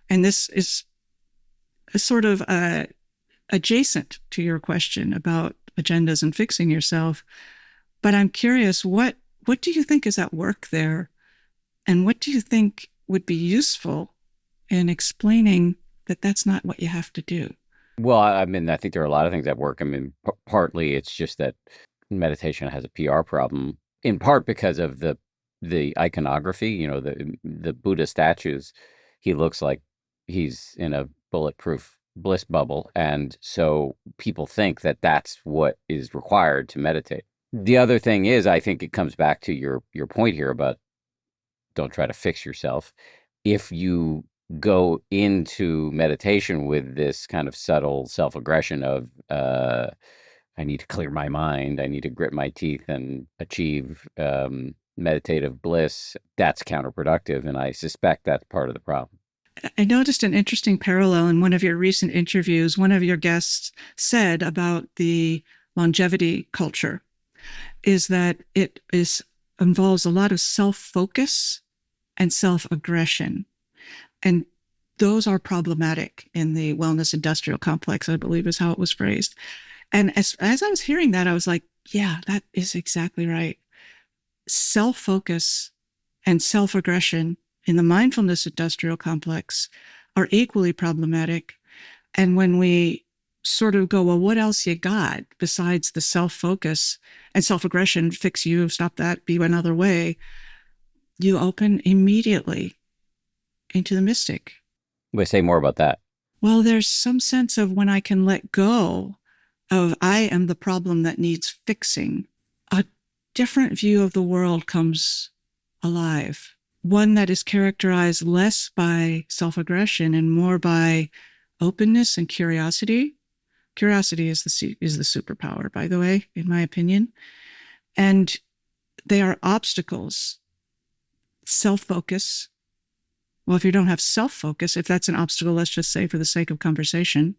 And this is a sort of adjacent to your question about agendas and fixing yourself. But I'm curious, what do you think is at work there And what do you think would be useful in explaining that that's not what you have to do? Well, I mean, I think there are a lot of things that work. I mean, partly it's just that meditation has a PR problem, in part because of the iconography. You know, the Buddha statues. He looks like he's in a bulletproof bliss bubble, and so people think that that's what is required to meditate. The other thing is, I think it comes back to your point here about don't try to fix yourself. If you go into meditation with this kind of subtle self-aggression of I need to clear my mind, I need to grit my teeth and achieve meditative bliss, that's counterproductive, and I suspect that's part of the problem. I noticed an interesting parallel in one of your recent interviews. One of your guests said about the longevity culture is that involves a lot of self-focus and self-aggression. And those are problematic in the wellness industrial complex, I believe is how it was phrased. And as I was hearing that, I was like, yeah, that is exactly right. Self-focus and self-aggression in the mindfulness industrial complex are equally problematic. And when we sort of go, well, what else you got besides the self-focus and self-aggression, fix you, stop that, be another way, you open immediately into the mystic. But say more about that. Well, there's some sense of when I can let go of I am the problem that needs fixing, a different view of the world comes alive. One that is characterized less by self-aggression and more by openness and curiosity. Curiosity is the superpower, by the way, in my opinion. And they are obstacles. Self-focus. Well, if you don't have self-focus, if that's an obstacle, let's just say for the sake of conversation,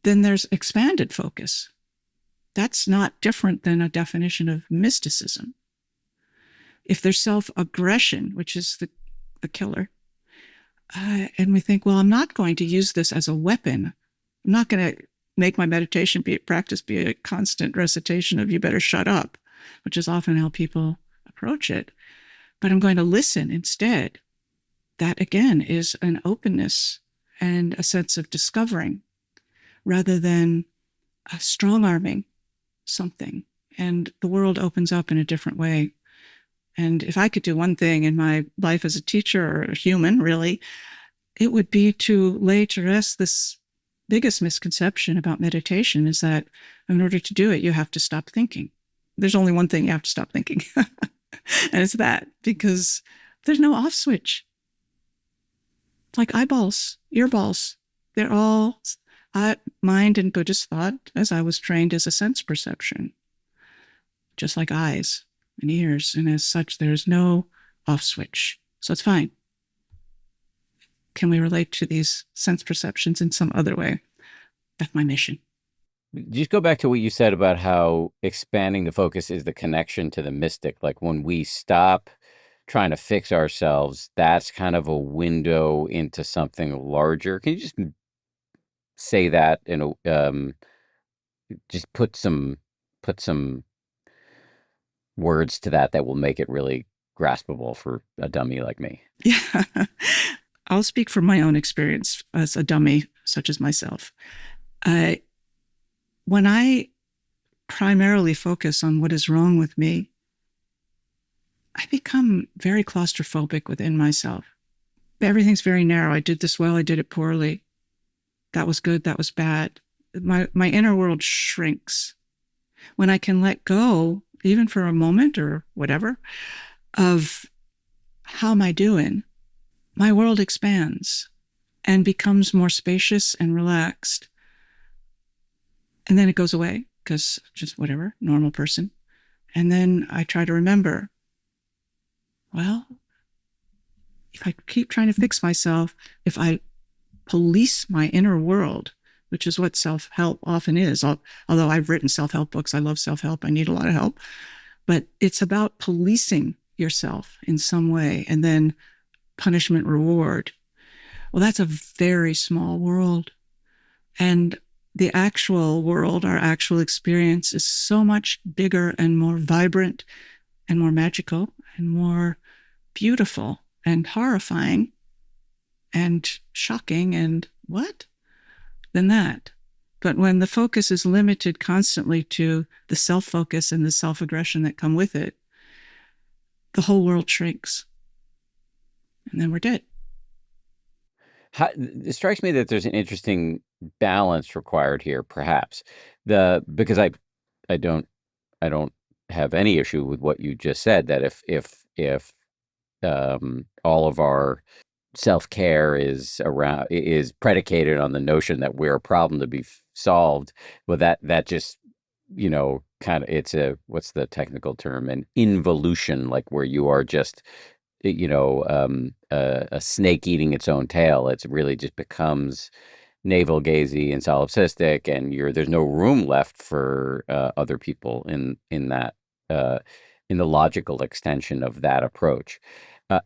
then there's expanded focus. That's not different than a definition of mysticism. If there's self-aggression, which is the killer, and we think, well, I'm not going to use this as a weapon. I'm not going to make my meditation practice be a constant recitation of you better shut up, which is often how people approach it. But I'm going to listen instead. That, again, is an openness and a sense of discovering rather than strong-arming something. And the world opens up in a different way. And if I could do one thing in my life as a teacher or a human, really, it would be to lay to rest this biggest misconception about meditation is that in order to do it, you have to stop thinking. There's only one thing you have to stop thinking. And it's that, because there's no off switch. Like eyeballs, earballs, they're all mind in Buddhist thought, as I was trained, as a sense perception, just like eyes and ears. And as such, there's no off switch. So it's fine. Can we relate to these sense perceptions in some other way? That's my mission. Just go back to what you said about how expanding the focus is the connection to the mystic. Like when we stop trying to fix ourselves, that's kind of a window into something larger. Can you just say that in a just put some words to that will make it really graspable for a dummy like me? Yeah. I'll speak from my own experience as a dummy, such as myself. When I primarily focus on what is wrong with me, I become very claustrophobic within myself. Everything's very narrow. I did this well, I did it poorly. That was good, that was bad. My inner world shrinks. When I can let go, even for a moment or whatever, of how am I doing, my world expands and becomes more spacious and relaxed. And then it goes away because just whatever, normal person. And then I try to remember, well, if I keep trying to fix myself, if I police my inner world, which is what self-help often is, although I've written self-help books, I love self-help, I need a lot of help, but it's about policing yourself in some way and then punishment reward. Well, that's a very small world. And the actual world, our actual experience is so much bigger and more vibrant and more magical and more beautiful and horrifying and shocking and what? Than that. But when the focus is limited constantly to the self focus and the self aggression that come with it, the whole world shrinks. And then we're dead. It strikes me that there's an interesting balance required here, perhaps. Because I don't I don't have any issue with what you just said, that if all of our self-care is predicated on the notion that we're a problem to be solved, well, that just, kind of, it's what's the technical term? An involution, like where you are just, a snake eating its own tail. It's really just becomes navel gazy and solipsistic, and there's no room left for other people uh, in the logical extension of that approach.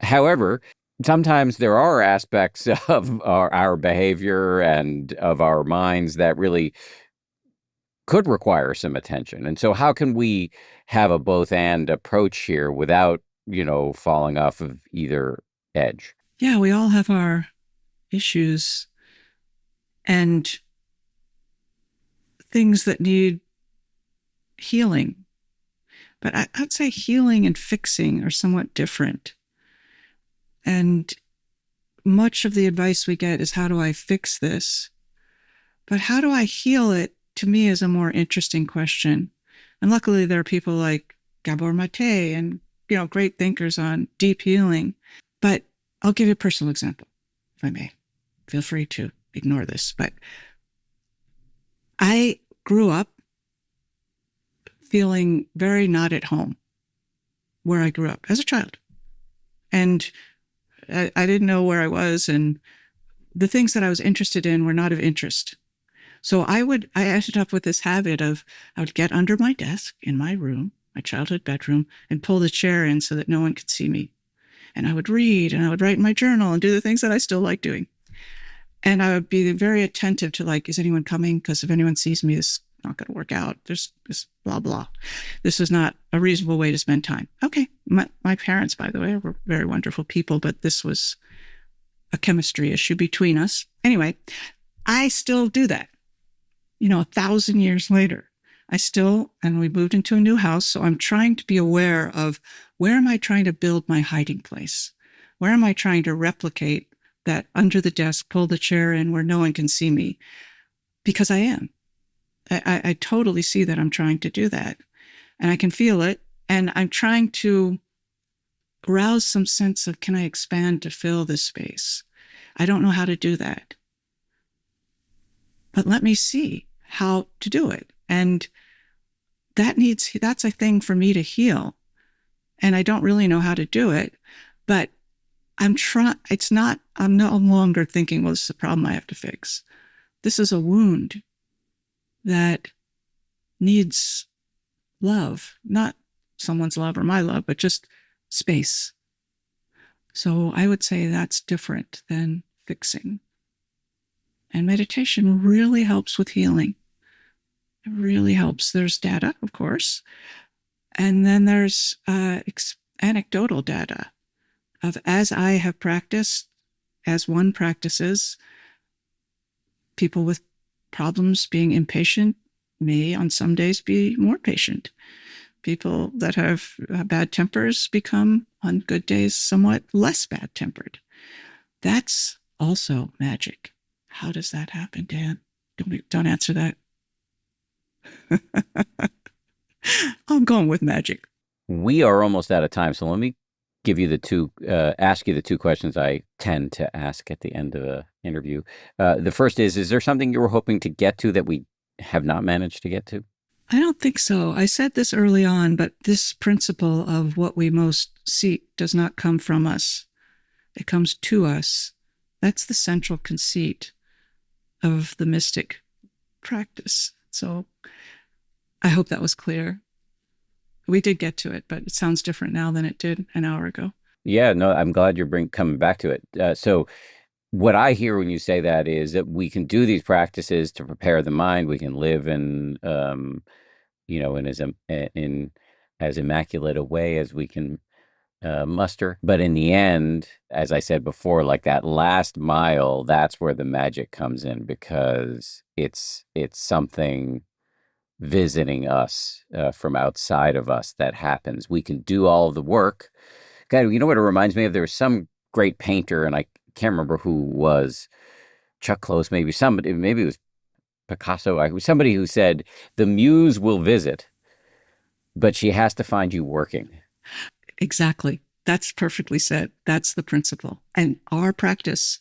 However, sometimes there are aspects of our behavior and of our minds that really could require some attention. And so how can we have a both and approach here without, falling off of either edge? Yeah, we all have our issues and things that need healing. But I'd say healing and fixing are somewhat different. And much of the advice we get is, how do I fix this? But how do I heal it, to me, is a more interesting question. And luckily, there are people like Gabor Mate and, great thinkers on deep healing. But I'll give you a personal example, if I may. Feel free to ignore this. But I grew up feeling very not at home where I grew up as a child. And I didn't know where I was, and the things that I was interested in were not of interest. So I ended up with this habit of, I would get under my desk in my room, my childhood bedroom, and pull the chair in so that no one could see me. And I would read, and I would write in my journal and do the things that I still like doing. And I would be very attentive to, like, is anyone coming? Because if anyone sees me, this is not going to work out. There's this blah, blah. This is not a reasonable way to spend time. Okay. My parents, by the way, were very wonderful people, but this was a chemistry issue between us. Anyway, I still do that. 1,000 years later, and we moved into a new house. So I'm trying to be aware of, where am I trying to build my hiding place? Where am I trying to replicate that under the desk, pull the chair in where no one can see me? Because I am. I totally see that I'm trying to do that. And I can feel it. And I'm trying to arouse some sense of, can I expand to fill this space? I don't know how to do that. But let me see how to do it. And that's a thing for me to heal. And I don't really know how to do it, but I'm no longer thinking, well, this is a problem I have to fix. This is a wound that needs love, not someone's love or my love, but just space. So I would say that's different than fixing. And meditation really helps with healing. It really helps. There's data, of course. And then there's anecdotal data of, as I have practiced, as one practices, people with problems being impatient may on some days be more patient. People that have bad tempers become, on good days, somewhat less bad tempered. That's also magic. How does that happen, Dan? Don't answer that. I'm going with magic. We are almost out of time, so let me ask you the two questions I tend to ask at the end of an interview. The first is there something you were hoping to get to that we have not managed to get to? I don't think so. I said this early on, but this principle of what we most seek does not come from us. It comes to us. That's the central conceit of the mystic practice. So I hope that was clear. We did get to it, but it sounds different now than it did an hour ago. Yeah, no, I'm glad you're coming back to it. So what I hear when you say that is that we can do these practices to prepare the mind. We can live in as immaculate a way as we can muster. But in the end, as I said before, like that last mile, that's where the magic comes in, because it's something visiting us from outside of us that happens. We can do all of the work. God, you know what it reminds me of? There was some great painter, and I can't remember who was. Chuck Close, maybe somebody, maybe it was Picasso. It was somebody who said, the muse will visit, but she has to find you working. Exactly. That's perfectly said. That's the principle. And our practice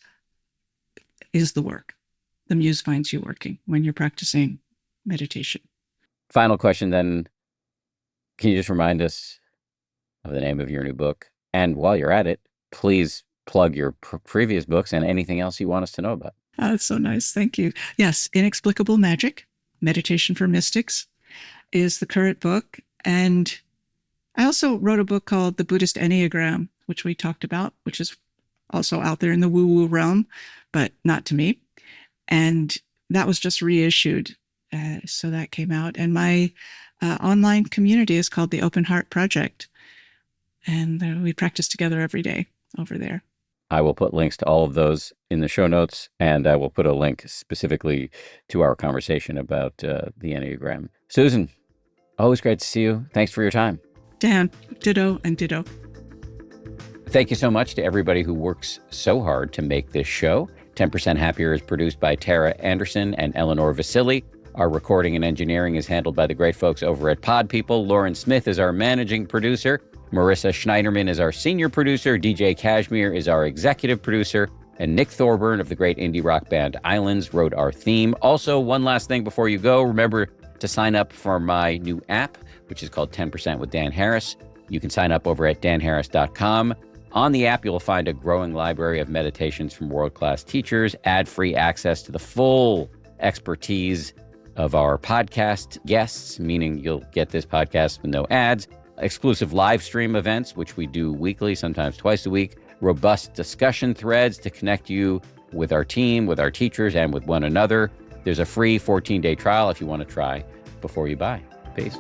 is the work. The muse finds you working when you're practicing meditation. Final question then. Can you just remind us of the name of your new book? And while you're at it, please plug your previous books and anything else you want us to know about. Oh, that's so nice. Thank you. Yes, Inexplicable Magic, Meditation for Mystics is the current book. And I also wrote a book called The Buddhist Enneagram, which we talked about, which is also out there in the woo-woo realm, but not to me. And that was just reissued. So that came out. And my online community is called the Open Heart Project. And we practice together every day over there. I will put links to all of those in the show notes, and I will put a link specifically to our conversation about the Enneagram. Susan, always great to see you. Thanks for your time. Dan, ditto and ditto. Thank you so much to everybody who works so hard to make this show. 10% Happier is produced by Tara Anderson and Eleanor Vasili. Our recording and engineering is handled by the great folks over at Pod People. Lauren Smith is our managing producer. Marissa Schneiderman is our senior producer. DJ Kashmir is our executive producer. And Nick Thorburn of the great indie rock band Islands wrote our theme. Also, one last thing before you go, remember to sign up for my new app, which is called 10% with Dan Harris. You can sign up over at danharris.com. On the app, you'll find a growing library of meditations from world-class teachers, ad-free access to the full expertise of our podcast guests, meaning you'll get this podcast with no ads, exclusive live stream events, which we do weekly, sometimes twice a week, robust discussion threads to connect you with our team, with our teachers, and with one another. There's a free 14-day trial if you want to try before you buy. Peace.